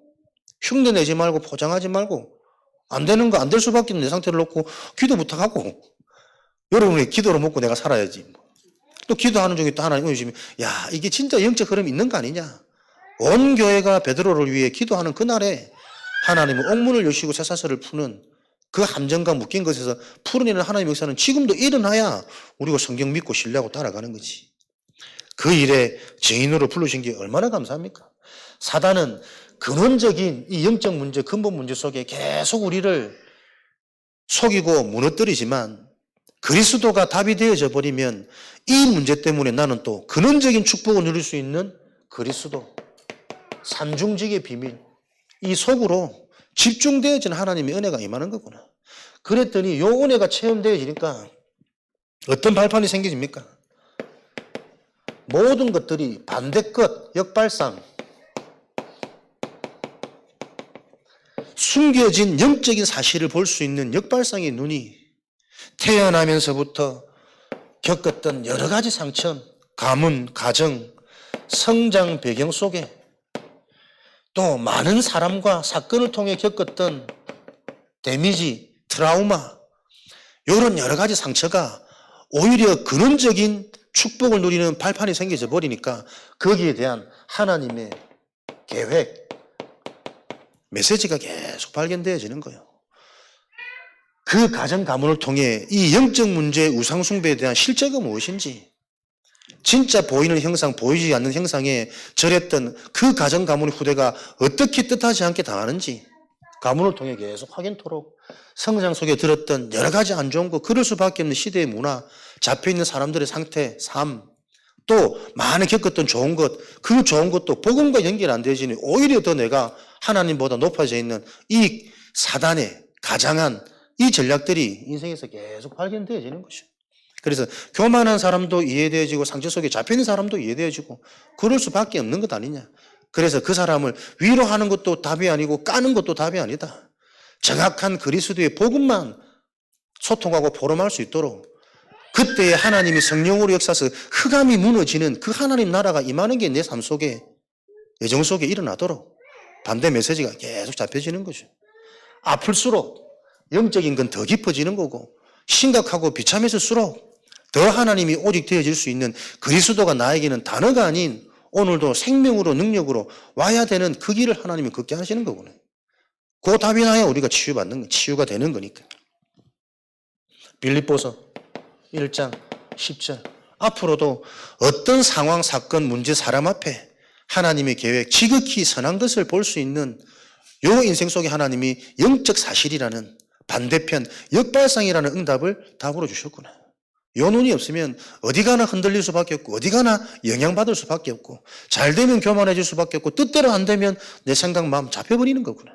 흉내 내지 말고 포장하지 말고 안 되는 거 안 될 수밖에 없는 내 상태를 놓고 기도 부탁하고, 여러분이 기도로 먹고 내가 살아야지. 또 기도하는 중에 또 하나님 오시면 야 이게 진짜 영적 흐름이 있는 거 아니냐. 온 교회가 베드로를 위해 기도하는 그날에 하나님은 옥문을 여시고 쇠사슬을 푸는 그 함정과 묶인 것에서 풀어내는 하나님의 역사는 지금도 일어나야 우리가 성경 믿고 신뢰하고 따라가는 거지. 그 일에 증인으로 부르신 게 얼마나 감사합니까? 사단은 근원적인 이 영적 문제, 근본 문제 속에 계속 우리를 속이고 무너뜨리지만 그리스도가 답이 되어져 버리면 이 문제 때문에 나는 또 근원적인 축복을 누릴 수 있는 그리스도, 산중직의 비밀, 이 속으로 집중되어진 하나님의 은혜가 임하는 거구나. 그랬더니 이 은혜가 체험되어지니까 어떤 발판이 생겨집니까? 모든 것들이 반대끝, 역발상, 숨겨진 영적인 사실을 볼 수 있는 역발상의 눈이 태어나면서부터 겪었던 여러 가지 상처, 가문, 가정, 성장 배경 속에 또 많은 사람과 사건을 통해 겪었던 데미지, 트라우마, 이런 여러 가지 상처가 오히려 근원적인 축복을 누리는 발판이 생겨져 버리니까 거기에 대한 하나님의 계획, 메시지가 계속 발견되어지는 거예요. 그 가정 가문을 통해 이 영적 문제의 우상숭배에 대한 실제가 무엇인지, 진짜 보이는 형상, 보이지 않는 형상에 절했던 그 가정 가문의 후대가 어떻게 뜻하지 않게 당하는지 가문을 통해 계속 확인토록 성장 속에 들었던 여러 가지 안 좋은 것, 그럴 수밖에 없는 시대의 문화, 잡혀있는 사람들의 상태, 삶, 또 많이 겪었던 좋은 것, 그 좋은 것도 복음과 연결 안 되지니 오히려 더 내가 하나님보다 높아져 있는 이 사단의 가장한 이 전략들이 인생에서 계속 발견되어지는 것이죠. 그래서 교만한 사람도 이해되어지고 상처 속에 잡혀있는 사람도 이해되어지고 그럴 수밖에 없는 것 아니냐. 그래서 그 사람을 위로하는 것도 답이 아니고 까는 것도 답이 아니다. 정확한 그리스도의 복음만 소통하고 포럼할 수 있도록 그때에 하나님이 성령으로 역사서 흑암이 무너지는 그 하나님 나라가 임하는 게 내 삶 속에, 여정 속에 일어나도록 반대 메시지가 계속 잡혀지는 거죠. 아플수록 영적인 건 더 깊어지는 거고, 심각하고 비참해질수록 더 하나님이 오직 되어질 수 있는 그리스도가 나에게는 단어가 아닌 오늘도 생명으로 능력으로 와야 되는 그 길을 하나님이 걷게 하시는 거구나. 그 답이 나야 우리가 치유가 되는 거니까. 빌립보서 1장 10절. 앞으로도 어떤 상황, 사건, 문제, 사람 앞에 하나님의 계획, 지극히 선한 것을 볼 수 있는 요 인생 속에 하나님이 영적 사실이라는 반대편, 역발상이라는 응답을 답으로 주셨구나. 요 눈이 없으면 어디 가나 흔들릴 수밖에 없고, 어디 가나 영향받을 수밖에 없고, 잘 되면 교만해질 수밖에 없고, 뜻대로 안 되면 내 생각, 마음 잡혀버리는 거구나.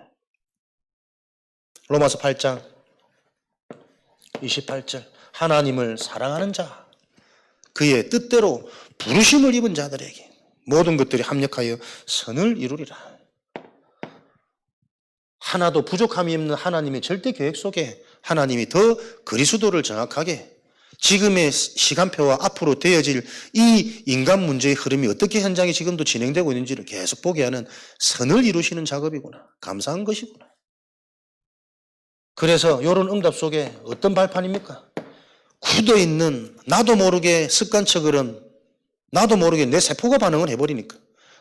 로마서 8장 28절. 하나님을 사랑하는 자, 그의 뜻대로 부르심을 입은 자들에게 모든 것들이 합력하여 선을 이루리라. 하나도 부족함이 없는 하나님의 절대 계획 속에 하나님이 더 그리스도를 정확하게 지금의 시간표와 앞으로 되어질 이 인간 문제의 흐름이 어떻게 현장에 지금도 진행되고 있는지를 계속 보게 하는 선을 이루시는 작업이구나. 감사한 것이구나. 그래서 이런 응답 속에 어떤 발판입니까? 굳어있는 나도 모르게 습관처럼 나도 모르게 내 세포가 반응을 해버리니까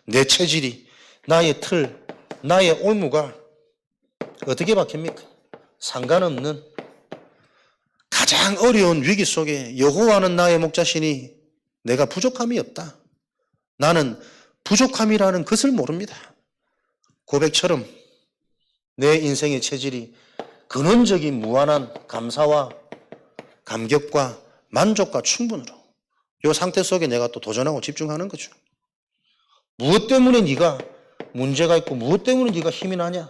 내 체질이, 나의 틀, 나의 올무가 어떻게 박힙니까? 상관없는 가장 어려운 위기 속에 여호와는 나의 목자시니 내가 부족함이 없다. 나는 부족함이라는 것을 모릅니다. 고백처럼 내 인생의 체질이 근원적인 무한한 감사와 감격과 만족과 충분으로 이 상태 속에 내가 또 도전하고 집중하는 거죠. 무엇 때문에 네가 문제가 있고 무엇 때문에 네가 힘이 나냐?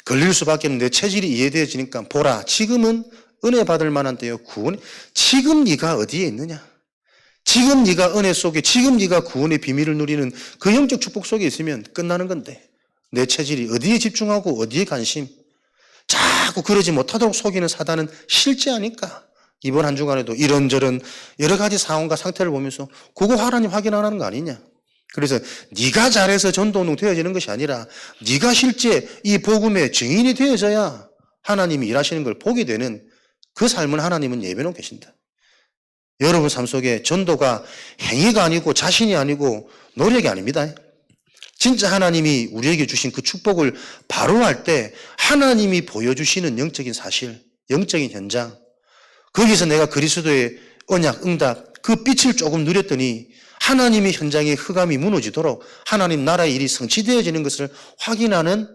걸릴 수밖에 없는 내 체질이 이해되어지니까 보라, 지금은 은혜 받을 만한 때요, 구원. 지금 네가 어디에 있느냐? 지금 네가 은혜 속에, 지금 네가 구원의 비밀을 누리는 그 영적 축복 속에 있으면 끝나는 건데 내 체질이 어디에 집중하고 어디에 관심, 자꾸 그러지 못하도록 속이는 사단은 실제하니까 이번 한 주간에도 이런저런 여러 가지 상황과 상태를 보면서 그거 하나님 확인 안 하는 거 아니냐. 그래서 네가 잘해서 전도운동 되어지는 것이 아니라 네가 실제 이 복음의 증인이 되어져야 하나님이 일하시는 걸 보게 되는 그 삶을 하나님은 예배놓고 계신다. 여러분 삶 속에 전도가 행위가 아니고 자신이 아니고 노력이 아닙니다. 진짜 하나님이 우리에게 주신 그 축복을 바로할 때 하나님이 보여주시는 영적인 사실, 영적인 현장, 거기서 내가 그리스도의 언약, 응답, 그 빛을 조금 누렸더니 하나님의 현장의 흑암이 무너지도록 하나님 나라의 일이 성취되어지는 것을 확인하는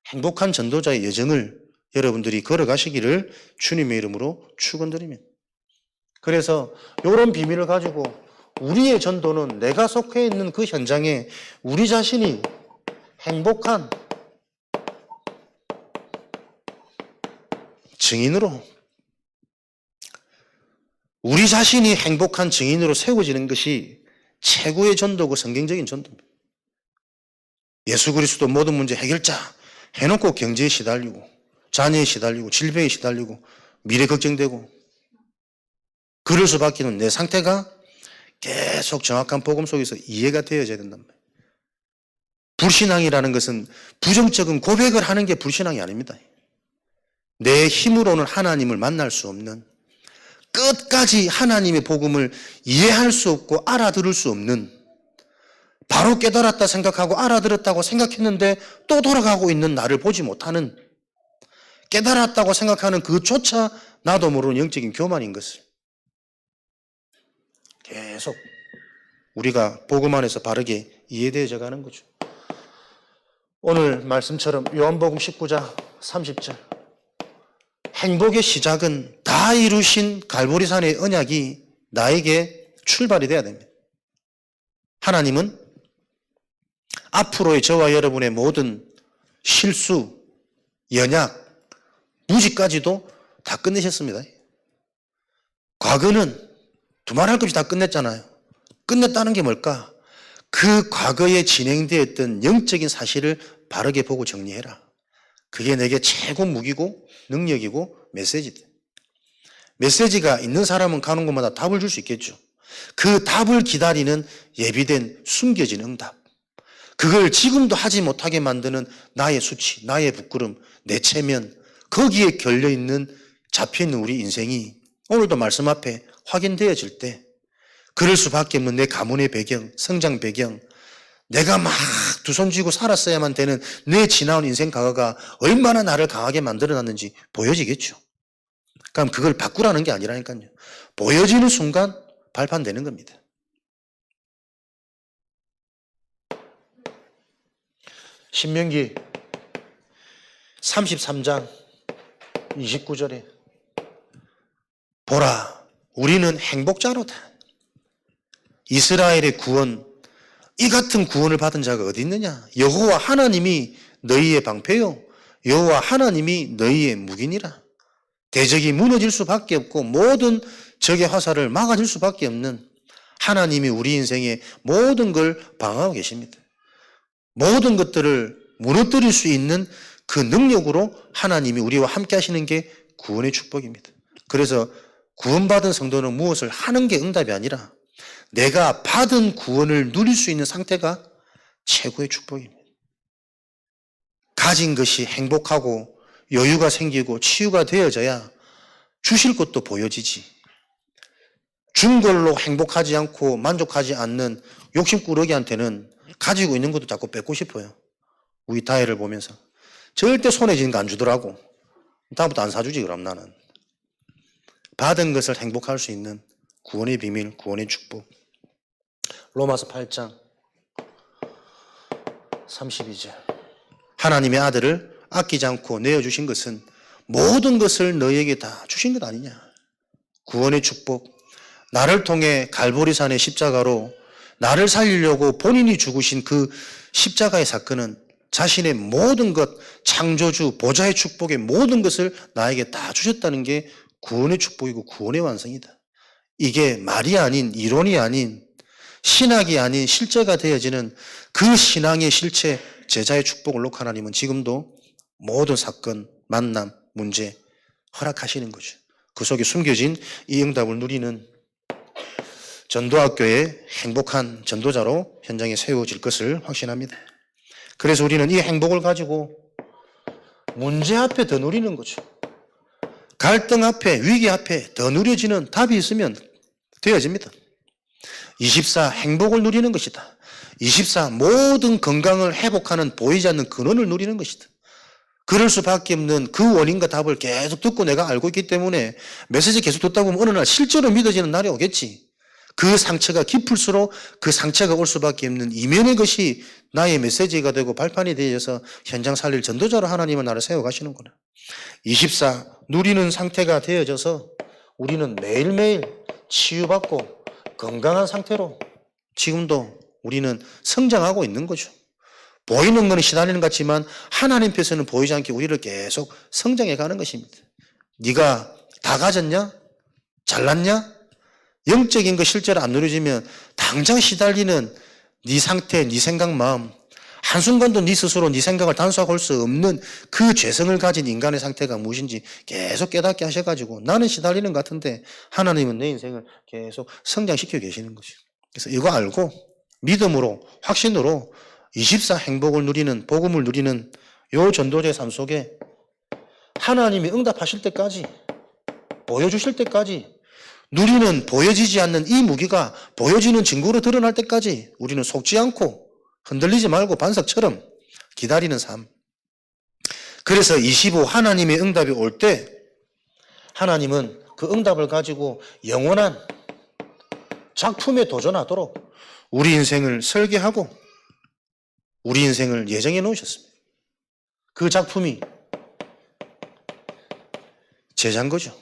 행복한 전도자의 여정을 여러분들이 걸어가시기를 주님의 이름으로 축원드립니다. 그래서 이런 비밀을 가지고 우리의 전도는 내가 속해 있는 그 현장에 우리 자신이 행복한 증인으로, 우리 자신이 행복한 증인으로 세워지는 것이 최고의 전도고 성경적인 전도입니다. 예수 그리스도 모든 문제 해결자 해놓고 경제에 시달리고 자녀에 시달리고 질병에 시달리고 미래 걱정되고 그럴 수밖에 없는 내 상태가 계속 정확한 복음 속에서 이해가 되어져야 된단 말이에요. 불신앙이라는 것은 부정적인 고백을 하는 게 불신앙이 아닙니다. 내 힘으로는 하나님을 만날 수 없는, 끝까지 하나님의 복음을 이해할 수 없고 알아들을 수 없는 바로 깨달았다 생각하고 알아들었다고 생각했는데 또 돌아가고 있는 나를 보지 못하는, 깨달았다고 생각하는 그조차 나도 모르는 영적인 교만인 것을 계속 우리가 복음 안에서 바르게 이해되어져 가는 거죠. 오늘 말씀처럼 요한복음 19장 30절, 행복의 시작은 다 이루신 갈보리산의 언약이 나에게 출발이 돼야 됩니다. 하나님은 앞으로의 저와 여러분의 모든 실수, 연약, 무지까지도 다 끝내셨습니다. 과거는 두말할 것 없이 다 끝냈잖아요. 끝냈다는 게 뭘까? 그 과거에 진행되었던 영적인 사실을 바르게 보고 정리해라. 그게 내게 최고 무기고 능력이고 메시지다. 메시지가 있는 사람은 가는 곳마다 답을 줄 수 있겠죠. 그 답을 기다리는 예비된 숨겨진 응답. 그걸 지금도 하지 못하게 만드는 나의 수치, 나의 부끄럼, 내 체면, 거기에 걸려있는, 잡혀있는 우리 인생이 오늘도 말씀 앞에 확인되어질 때 그럴 수밖에 없는 내 가문의 배경, 성장 배경, 내가 막 두 손 쥐고 살았어야만 되는 내 지나온 인생 과거가 얼마나 나를 강하게 만들어놨는지 보여지겠죠. 그럼 그걸 바꾸라는 게 아니라니까요. 보여지는 순간 발판되는 겁니다. 신명기 33장 29절에 보라, 우리는 행복자로다. 이스라엘의 구원, 이 같은 구원을 받은 자가 어디 있느냐? 여호와 하나님이 너희의 방패요, 여호와 하나님이 너희의 무기니라. 대적이 무너질 수밖에 없고 모든 적의 화살을 막아줄 수밖에 없는 하나님이 우리 인생의 모든 걸 방어하고 계십니다. 모든 것들을 무너뜨릴 수 있는 그 능력으로 하나님이 우리와 함께 하시는 게 구원의 축복입니다. 그래서 구원받은 성도는 무엇을 하는 게 응답이 아니라 내가 받은 구원을 누릴 수 있는 상태가 최고의 축복입니다. 가진 것이 행복하고 여유가 생기고 치유가 되어져야 주실 것도 보여지지. 준 걸로 행복하지 않고 만족하지 않는 욕심꾸러기한테는 가지고 있는 것도 자꾸 뺏고 싶어요. 우리 다혜를 보면서 절대 손에 쥐는 거 안 주더라고. 다음부터 안 사주지 그럼 나는. 받은 것을 행복할 수 있는 구원의 비밀, 구원의 축복. 로마서 8장 32절, 하나님의 아들을 아끼지 않고 내어주신 것은 모든 것을 너희에게 다 주신 것 아니냐. 구원의 축복, 나를 통해 갈보리산의 십자가로 나를 살리려고 본인이 죽으신 그 십자가의 사건은 자신의 모든 것, 창조주, 보좌의 축복의 모든 것을 나에게 다 주셨다는 게 구원의 축복이고 구원의 완성이다. 이게 말이 아닌, 이론이 아닌, 신학이 아닌 실제가 되어지는 그 신앙의 실체, 제자의 축복을 놓고 하나님은 지금도 모든 사건, 만남, 문제 허락하시는 거죠. 그 속에 숨겨진 이 응답을 누리는 전도학교의 행복한 전도자로 현장에 세워질 것을 확신합니다. 그래서 우리는 이 행복을 가지고 문제 앞에 더 누리는 거죠. 갈등 앞에, 위기 앞에 더 누려지는 답이 있으면 되어집니다. 24 행복을 누리는 것이다. 24 모든 건강을 회복하는 보이지 않는 근원을 누리는 것이다. 그럴 수밖에 없는 그 원인과 답을 계속 듣고 내가 알고 있기 때문에 메시지 계속 듣다 보면 어느 날 실제로 믿어지는 날이 오겠지. 그 상처가 깊을수록 그 상처가 올 수밖에 없는 이면의 것이 나의 메시지가 되고 발판이 되어서 현장 살릴 전도자로 하나님은 나를 세워가시는구나. 24 누리는 상태가 되어져서 우리는 매일매일 치유받고 건강한 상태로 지금도 우리는 성장하고 있는 거죠. 보이는 것은 시달리는 것 같지만 하나님께서는 보이지 않게 우리를 계속 성장해 가는 것입니다. 네가 다 가졌냐? 잘났냐? 영적인 거 실제로 안 누려지면 당장 시달리는 네 상태, 네 생각, 마음, 한순간도 네 스스로 네 생각을 단속할 수 없는 그 죄성을 가진 인간의 상태가 무엇인지 계속 깨닫게 하셔가지고 나는 시달리는 것 같은데 하나님은 내 인생을 계속 성장시켜 계시는 거죠. 그래서 이거 알고 믿음으로, 확신으로 24 행복을 누리는, 복음을 누리는 요 전도자의 삶 속에 하나님이 응답하실 때까지, 보여주실 때까지 누리는 보여지지 않는 이 무기가 보여지는 증거로 드러날 때까지 우리는 속지 않고 흔들리지 말고 반석처럼 기다리는 삶. 그래서 25 하나님의 응답이 올 때 하나님은 그 응답을 가지고 영원한 작품에 도전하도록 우리 인생을 설계하고 우리 인생을 예정해 놓으셨습니다. 그 작품이 제자인 거죠.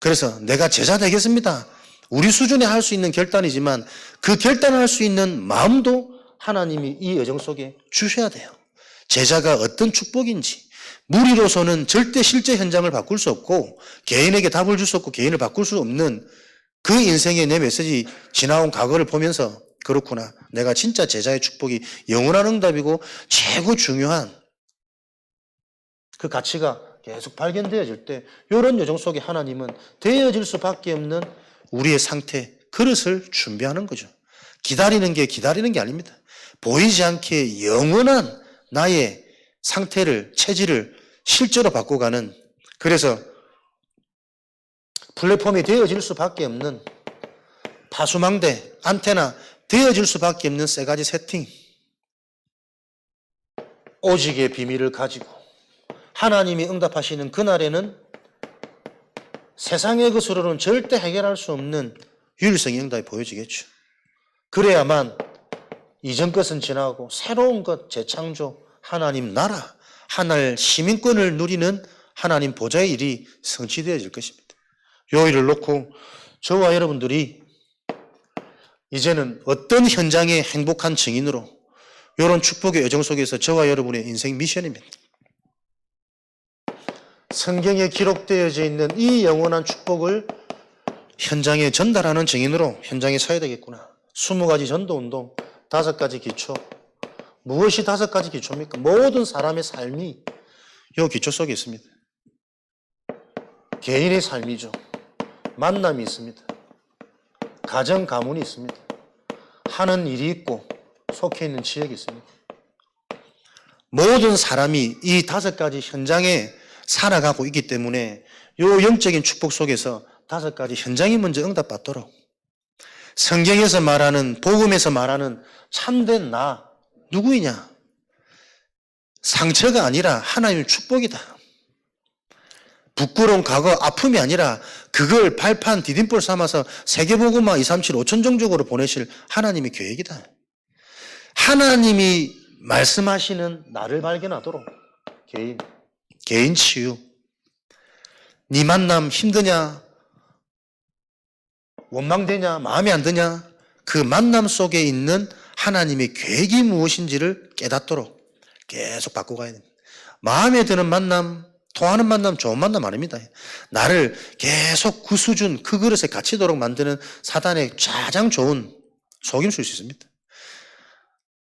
그래서 내가 제자 되겠습니다. 우리 수준에 할 수 있는 결단이지만 그 결단을 할 수 있는 마음도 하나님이 이 여정 속에 주셔야 돼요. 제자가 어떤 축복인지 무리로서는 절대 실제 현장을 바꿀 수 없고 개인에게 답을 줄 수 없고 개인을 바꿀 수 없는 그 인생의 내 메시지 지나온 과거를 보면서 그렇구나. 내가 진짜 제자의 축복이 영원한 응답이고 최고 중요한 그 가치가 계속 발견되어질 때 이런 여정 속에 하나님은 되어질 수밖에 없는 우리의 상태, 그릇을 준비하는 거죠. 기다리는 게 아닙니다. 보이지 않게 영원한 나의 상태를, 체질을 실제로 바꿔가는, 그래서 플랫폼이 되어질 수밖에 없는 파수망대, 안테나 되어질 수밖에 없는 세 가지 세팅. 오직의 비밀을 가지고 하나님이 응답하시는 그날에는 세상의 것으로는 절대 해결할 수 없는 유일성의 응답이 보여지겠죠. 그래야만 이전 것은 지나고 새로운 것 재창조, 하나님 나라, 하늘 시민권을 누리는 하나님 보좌의 일이 성취되어질 것입니다. 요 일을 놓고 저와 여러분들이 이제는 어떤 현장의 행복한 증인으로 이런 축복의 여정 속에서 저와 여러분의 인생 미션입니다. 성경에 기록되어져 있는 이 영원한 축복을 현장에 전달하는 증인으로 현장에 서야 되겠구나. 20가지 전도운동, 5가지 기초. 무엇이 5가지 기초입니까? 모든 사람의 삶이 이 기초 속에 있습니다. 개인의 삶이죠. 만남이 있습니다. 가정, 가문이 있습니다. 하는 일이 있고 속해 있는 지역이 있습니다. 모든 사람이 이 5가지 현장에 살아가고 있기 때문에 이 영적인 축복 속에서 5가지 현장이 먼저 응답받도록 성경에서 말하는, 복음에서 말하는 참된 나 누구이냐? 상처가 아니라 하나님의 축복이다. 부끄러운 과거, 아픔이 아니라 그걸 발판, 디딤돌 삼아서 세계복음화 237, 5천종족으로 보내실 하나님의 계획이다. 하나님이 말씀하시는 나를 발견하도록 개인 치유. 네 만남 힘드냐? 원망되냐? 마음에 안 드냐? 그 만남 속에 있는 하나님의 계획이 무엇인지를 깨닫도록 계속 바꿔가야 됩니다. 마음에 드는 만남, 통하는 만남, 좋은 만남 아닙니다. 나를 계속 그 수준, 그 그릇에 갇히도록 만드는 사단의 가장 좋은 속임수일 수 있습니다.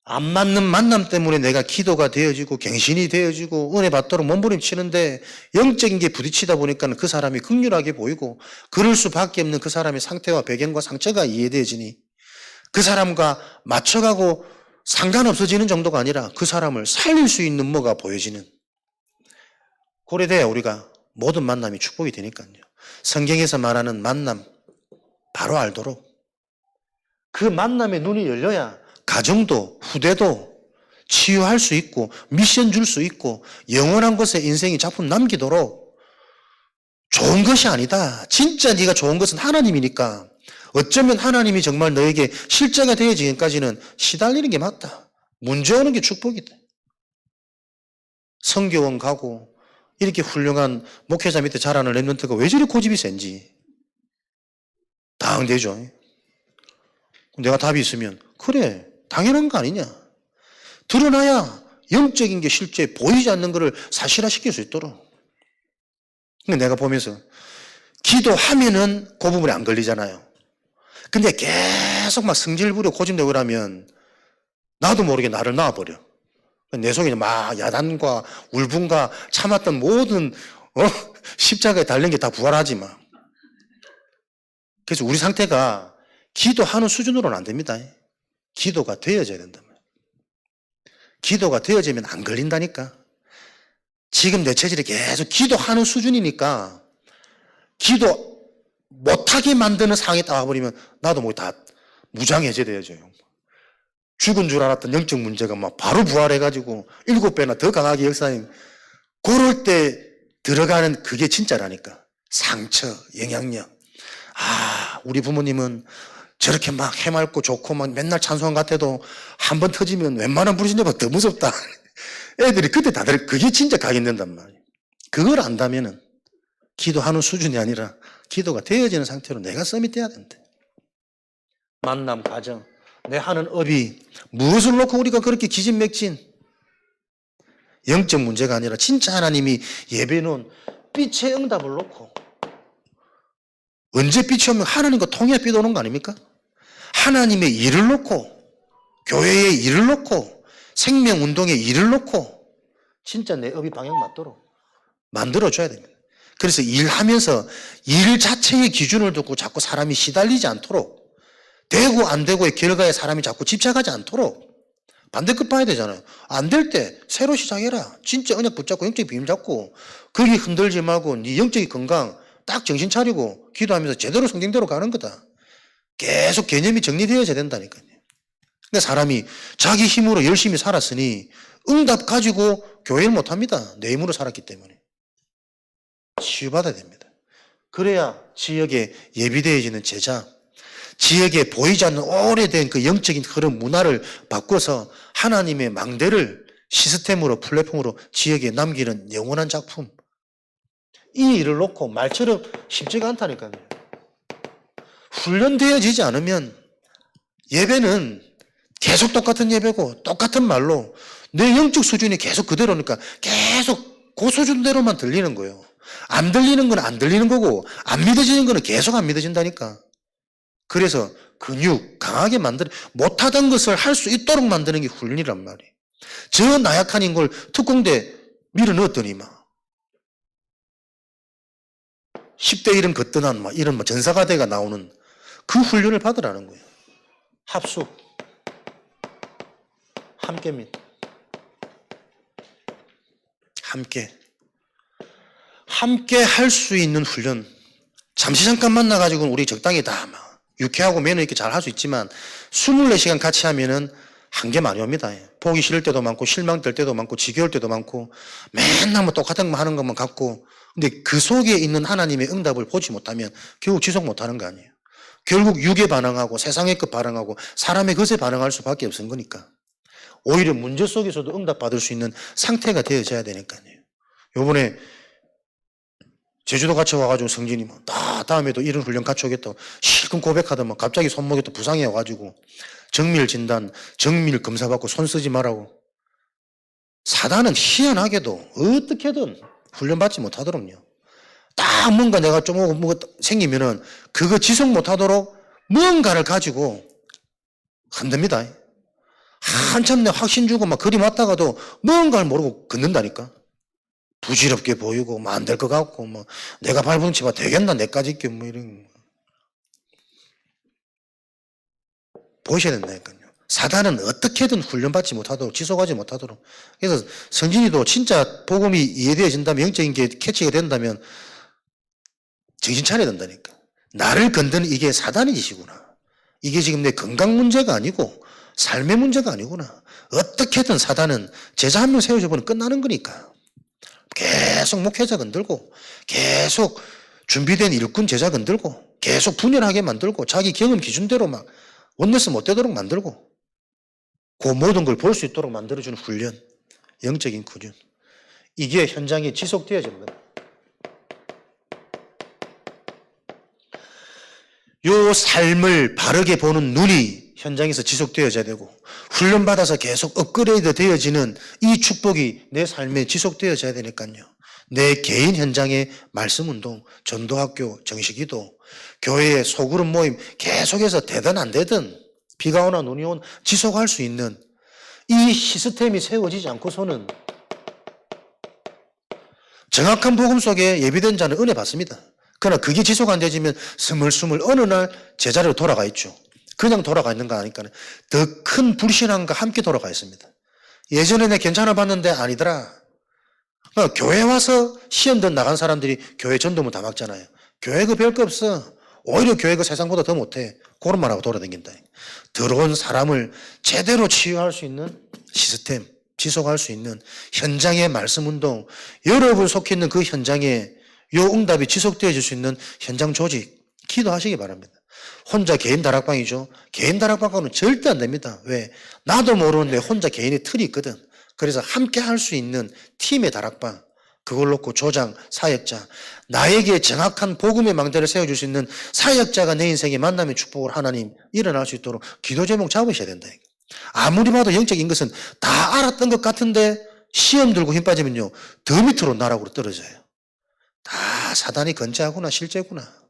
안 맞는 만남 때문에 내가 기도가 되어지고 갱신이 되어지고 은혜 받도록 몸부림치는데 영적인 게 부딪히다 보니까 그 사람이 극률하게 보이고 그럴 수밖에 없는 그 사람의 상태와 배경과 상처가 이해되어지니 그 사람과 맞춰가고 상관없어지는 정도가 아니라 그 사람을 살릴 수 있는 뭐가 보여지는, 그래야 우리가 모든 만남이 축복이 되니까요. 성경에서 말하는 만남 바로 알도록 그 만남의 눈이 열려야 가정도 후대도 치유할 수 있고 미션 줄 수 있고 영원한 것에 인생이 작품 남기도록. 좋은 것이 아니다. 진짜 네가 좋은 것은 하나님이니까 어쩌면 하나님이 정말 너에게 실제가 되어지기까지는 시달리는 게 맞다. 문제 오는 게 축복이다. 성교원 가고 이렇게 훌륭한 목회자 밑에 자라는 랩런트가 왜 저리 고집이 센지 당황되죠. 내가 답이 있으면 그래 당연한 거 아니냐. 드러나야 영적인 게 실제 보이지 않는 것을 사실화시킬 수 있도록. 근데 내가 보면서 기도하면은 그 부분에 안 걸리잖아요. 근데 계속 막 성질 부려 고집내고 그러면 나도 모르게 나를 놔버려. 내 속에 막 야단과 울분과 참았던 모든 십자가에 달린 게 다 부활하지 마. 그래서 우리 상태가 기도하는 수준으로는 안 됩니다. 기도가 되어져야 된다. 기도가 되어지면 안 걸린다니까. 지금 내 체질이 계속 기도하는 수준이니까 기도 못하게 만드는 상황에 따와버리면 나도 뭐 다 무장해제되어져요. 죽은 줄 알았던 영적 문제가 막 바로 부활해가지고 7배나 더 강하게 역사님. 그럴 때 들어가는 그게 진짜라니까. 상처, 영향력. 아, 우리 부모님은 저렇게 막 해맑고 좋고 막 맨날 찬송한 같아도 한 번 터지면 웬만한 불신자보다 더 무섭다. 애들이 그때 다들 그게 진짜 각인된단 말이에요. 그걸 안다면은 기도하는 수준이 아니라 기도가 되어지는 상태로 내가 서밋돼야 된대. 만남, 가정, 내 하는 업이 무엇을 놓고 우리가 그렇게 기진맥진? 영적 문제가 아니라 진짜 하나님이 예배는 빛의 응답을 놓고 언제 빛이 오면 하나님과 통해 빛 오는 거 아닙니까? 하나님의 일을 놓고 교회의 일을 놓고 생명운동의 일을 놓고 진짜 내 업이 방향 맞도록 만들어줘야 됩니다. 그래서 일하면서 일 자체의 기준을 두고 자꾸 사람이 시달리지 않도록 되고 안 되고의 결과에 사람이 자꾸 집착하지 않도록 반대급 봐야 되잖아요. 안 될 때 새로 시작해라. 진짜 언약 붙잡고 영적 비밀 잡고 거기 흔들지 말고 네 영적인 건강 딱 정신 차리고 기도하면서 제대로 성경대로 가는 거다. 계속 개념이 정리되어야 된다니까요. 그러니까 사람이 자기 힘으로 열심히 살았으니 응답 가지고 교회를 못합니다. 내 힘으로 살았기 때문에. 치유받아야 됩니다. 그래야 지역에 예비되어지는 제자, 지역에 보이지 않는 오래된 그 영적인 흐름 문화를 바꿔서 하나님의 망대를 시스템으로 플랫폼으로 지역에 남기는 영원한 작품. 이 일을 놓고 말처럼 쉽지가 않다니까요. 훈련되어지지 않으면 예배는 계속 똑같은 예배고 똑같은 말로 내 영적 수준이 계속 그대로니까 계속 그 수준대로만 들리는 거예요. 안 들리는 건 안 들리는 거고 안 믿어지는 거는 계속 안 믿어진다니까. 그래서 근육 강하게 만드는 못하던 것을 할 수 있도록 만드는 게 훈련이란 말이에요. 저 나약한 인걸 특공대 밀어넣었더니 막 10대 1은 거뜬한 막 이런 전사가대가 나오는 그 훈련을 받으라는 거예요. 합숙 함께입니다. 함께 할 수 있는 훈련. 잠시 잠깐 만나가지고 우리 적당히 다 막 유쾌하고 매너 있게 잘 할 수 있지만 24시간 같이 하면은 한계 많이 옵니다. 보기 싫을 때도 많고 실망될 때도 많고 지겨울 때도 많고 맨날 뭐 똑같은 거 하는 것만 갖고 근데 그 속에 있는 하나님의 응답을 보지 못하면 결국 지속 못하는 거 아니에요. 결국 육에 반응하고 세상의 것 반응하고 사람의 것에 반응할 수밖에 없는 거니까 오히려 문제 속에서도 응답받을 수 있는 상태가 되어져야 되니까요. 요번에 제주도 같이 와가지고 성진이 뭐, 다음에도 이런 훈련 같이 오겠다고 실컷 고백하더만 갑자기 손목에 또 부상이 와가지고 정밀 진단, 정밀 검사 받고 손 쓰지 말라고. 사단은 희한하게도 어떻게든 훈련받지 못하도록요. 딱 뭔가 내가 좀 뭐가 생기면은 그거 지속 못하도록 뭔가를 가지고 흔듭니다. 한참 내 확신 주고 막 그림 왔다가도 뭔가를 모르고 걷는다니까. 부질없게 보이고 뭐 안 될 것 같고 뭐 내가 밟은 치가 되겠나 내까지 있게 뭐 이런 보셔야 된다니까요. 사단은 어떻게든 훈련받지 못하도록 지속하지 못하도록. 그래서 성진이도 진짜 복음이 이해되어진다면 영적인 게 캐치가 된다면 정신 차려야 된다니까. 나를 건드는 이게 사단의 짓이구나. 이게 지금 내 건강 문제가 아니고 삶의 문제가 아니구나. 어떻게든 사단은 제자 한 명 세워줘보면 끝나는 거니까. 계속 목회자 건들고 계속 준비된 일꾼 제자 건들고 계속 분열하게 만들고 자기 경험 기준대로 막 원내스 못 되도록 만들고 그 모든 걸 볼 수 있도록 만들어주는 훈련, 영적인 훈련. 이게 현장에 지속되어지는 겁니다. 요 삶을 바르게 보는 눈이 현장에서 지속되어져야 되고 훈련받아서 계속 업그레이드 되어지는 이 축복이 내 삶에 지속되어져야 되니까요. 내 개인 현장의 말씀운동, 전도학교, 정식기도, 교회의 소그룹 모임 계속해서 되든 안 되든 비가 오나 눈이 오나 지속할 수 있는 이 시스템이 세워지지 않고서는 정확한 복음 속에 예비된 자는 은혜 받습니다. 그러나 그게 지속 안 되지면 스물스물 어느 날 제자리로 돌아가 있죠. 그냥 돌아가 있는 거 아니까 더 큰 불신앙과 함께 돌아가 있습니다. 예전에 내 괜찮아 봤는데 아니더라. 교회 와서 시험 든 나간 사람들이 교회 전도문 다 막잖아요. 교회 그 별거 없어. 오히려 교회가 세상보다 더 못해. 그런 말하고 돌아다닌다. 들어온 사람을 제대로 치유할 수 있는 시스템, 지속할 수 있는 현장의 말씀 운동, 여러분 속해 있는 그 현장에 요 응답이 지속되어질 수 있는 현장 조직, 기도하시기 바랍니다. 혼자 개인 다락방이죠. 개인 다락방과는 절대 안 됩니다. 왜? 나도 모르는데 혼자 개인의 틀이 있거든. 그래서 함께 할 수 있는 팀의 다락방, 그걸 놓고 조장, 사역자, 나에게 정확한 복음의 망대를 세워줄 수 있는 사역자가 내 인생에 만남의 축복을 하나님 일어날 수 있도록 기도 제목 잡으셔야 된다. 아무리 봐도 영적인 것은 다 알았던 것 같은데 시험 들고 힘 빠지면요, 더 밑으로 나락으로 떨어져요. 다 사단이 건재하구나, 실제구나.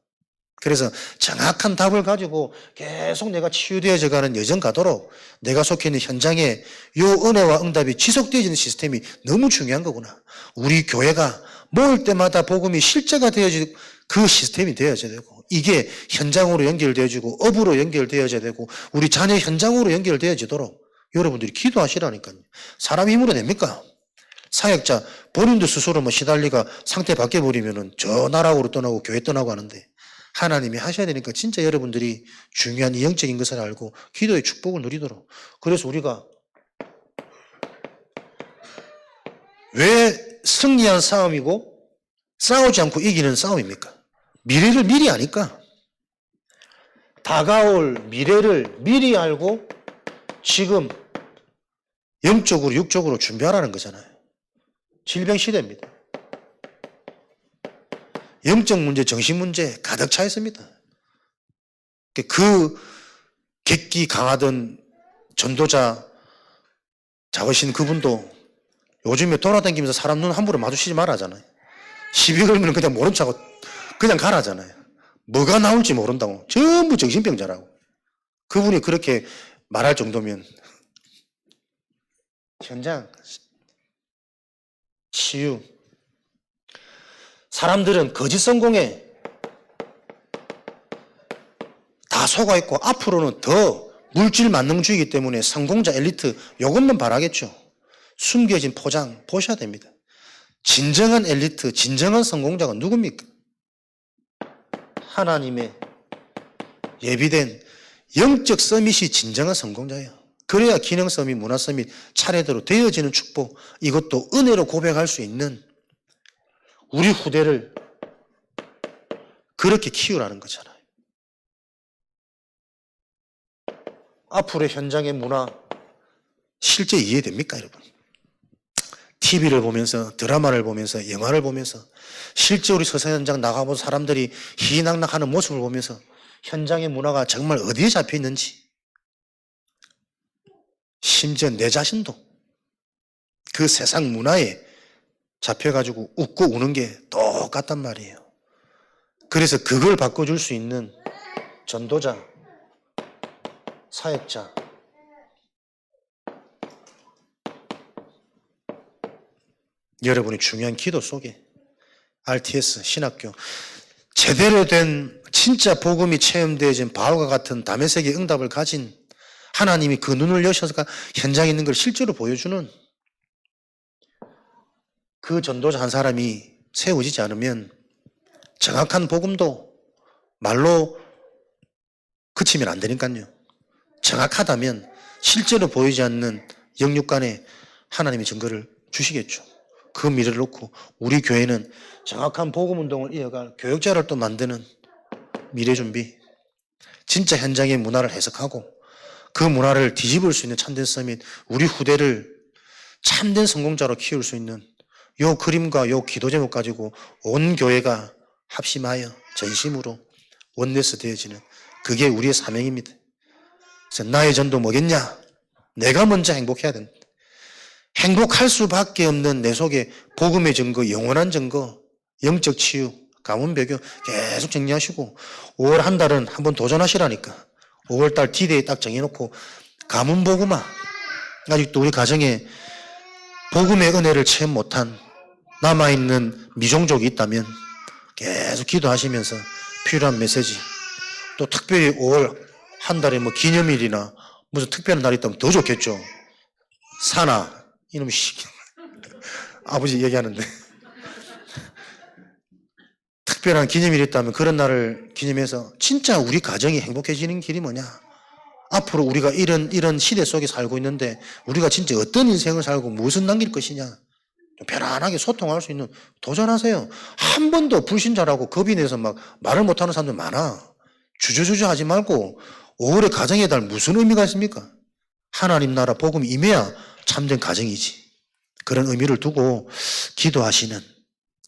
그래서 정확한 답을 가지고 계속 내가 치유되어져 가는 여정 가도록 내가 속해 있는 현장에 요 은혜와 응답이 지속되어지는 시스템이 너무 중요한 거구나. 우리 교회가 모일 때마다 복음이 실제가 되어지고 그 시스템이 되어져야 되고, 이게 현장으로 연결되어지고 업으로 연결되어져야 되고 우리 자녀 현장으로 연결되어지도록 여러분들이 기도하시라니까요. 사람 힘으로 됩니까? 사역자 본인도 스스로 뭐 시달리가 상태 바뀌어버리면은 저 나라로 떠나고 교회 떠나고 하는데, 하나님이 하셔야 되니까 진짜 여러분들이 중요한 이 영적인 것을 알고 기도의 축복을 누리도록. 그래서 우리가 왜 승리한 싸움이고 싸우지 않고 이기는 싸움입니까? 미래를 미리 아니까. 다가올 미래를 미리 알고 지금 영적으로 육적으로 준비하라는 거잖아요. 질병 시대입니다. 영적 문제, 정신 문제 가득 차 있습니다. 그 객기 강하던 전도자 작으신 그분도 요즘에 돌아다니면서 사람 눈 함부로 마주치지 말아잖아요. 시비 걸면 그냥 모른 척하고 그냥 가라잖아요. 뭐가 나올지 모른다고. 전부 정신병자라고. 그분이 그렇게 말할 정도면 현장 치유. 사람들은 거짓 성공에 다 속아있고 앞으로는 더 물질 만능주의이기 때문에 성공자 엘리트 이것만 바라겠죠. 숨겨진 포장 보셔야 됩니다. 진정한 엘리트, 진정한 성공자가 누굽니까? 하나님의 예비된 영적 서밋이 진정한 성공자예요. 그래야 기능 서밋, 문화 서밋 차례대로 되어지는 축복, 이것도 은혜로 고백할 수 있는 우리 후대를 그렇게 키우라는 거잖아요. 앞으로의 현장의 문화 실제 이해됩니까, 여러분? TV를 보면서, 드라마를 보면서, 영화를 보면서, 실제 우리 서사 현장 나가본 사람들이 희낙낙하는 모습을 보면서 현장의 문화가 정말 어디에 잡혀 있는지, 심지어 내 자신도 그 세상 문화에 잡혀가지고 웃고 우는 게 똑같단 말이에요. 그래서 그걸 바꿔줄 수 있는 전도자, 사역자, 여러분이 중요한 기도 속에 RTS, 신학교, 제대로 된 진짜 복음이 체험되어진 바울과 같은 다메섹의 응답을 가진 하나님이 그 눈을 여셔서 현장에 있는 걸 실제로 보여주는 그 전도자 한 사람이 세워지지 않으면 정확한 복음도 말로 그치면 안 되니까요. 정확하다면 실제로 보이지 않는 영육간에 하나님의 증거를 주시겠죠. 그 미래를 놓고 우리 교회는 정확한 복음 운동을 이어갈 교역자를 또 만드는 미래 준비, 진짜 현장의 문화를 해석하고 그 문화를 뒤집을 수 있는 참된 서밋, 우리 후대를 참된 성공자로 키울 수 있는 요 그림과 요 기도 제목 가지고 온 교회가 합심하여 전심으로 원네스 되어지는, 그게 우리의 사명입니다. 그래서 나의 전도 뭐겠냐? 내가 먼저 행복해야 된다. 행복할 수밖에 없는 내 속에 복음의 증거, 영원한 증거, 영적 치유, 가문 배교 계속 정리하시고 5월 한 달은 한번 도전하시라니까. 5월 달 디데이 딱 정해놓고 가문 복음화, 아직도 우리 가정에 복음의 은혜를 체험 못한 남아있는 미종족이 있다면 계속 기도하시면서 필요한 메시지, 또 특별히 5월 한 달에 뭐 기념일이나 무슨 특별한 날이 있다면 더 좋겠죠. 사나 이놈 아버지 얘기하는데 특별한 기념일이 있다면 그런 날을 기념해서 진짜 우리 가정이 행복해지는 길이 뭐냐? 앞으로 우리가 이런 시대 속에 살고 있는데 우리가 진짜 어떤 인생을 살고 무엇을 남길 것이냐? 좀 편안하게 소통할 수 있는 도전하세요. 한 번도 불신자라고 겁이 내서 막 말을 못하는 사람들 많아. 주저주저 하지 말고 5월의 가정의 달 무슨 의미가 있습니까? 하나님 나라 복음이 임해야 참된 가정이지. 그런 의미를 두고 기도하시는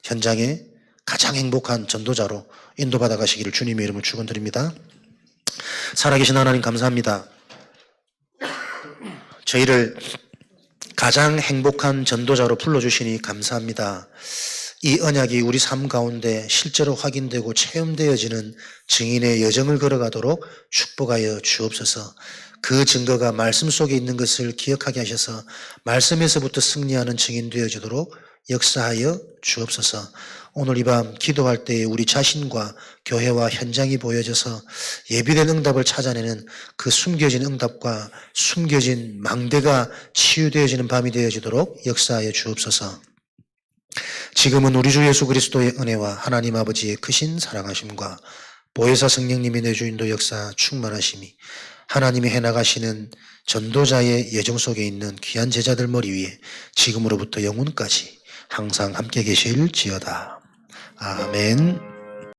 현장에 가장 행복한 전도자로 인도받아 가시기를 주님의 이름으로 축원드립니다. 살아계신 하나님 감사합니다. 저희를 가장 행복한 전도자로 불러주시니 감사합니다. 이 언약이 우리 삶 가운데 실제로 확인되고 체험되어지는 증인의 여정을 걸어가도록 축복하여 주옵소서. 그 증거가 말씀 속에 있는 것을 기억하게 하셔서 말씀에서부터 승리하는 증인 되어지도록 역사하여 주옵소서. 오늘 이 밤 기도할 때에 우리 자신과 교회와 현장이 보여져서 예비된 응답을 찾아내는 그 숨겨진 응답과 숨겨진 망대가 치유되어지는 밤이 되어지도록 역사하여 주옵소서. 지금은 우리 주 예수 그리스도의 은혜와 하나님 아버지의 크신 사랑하심과 보혜사 성령님의 내주인도 역사 충만하심이 하나님이 해나가시는 전도자의 예정 속에 있는 귀한 제자들 머리 위에 지금으로부터 영원까지 항상 함께 계실지어다. 아멘.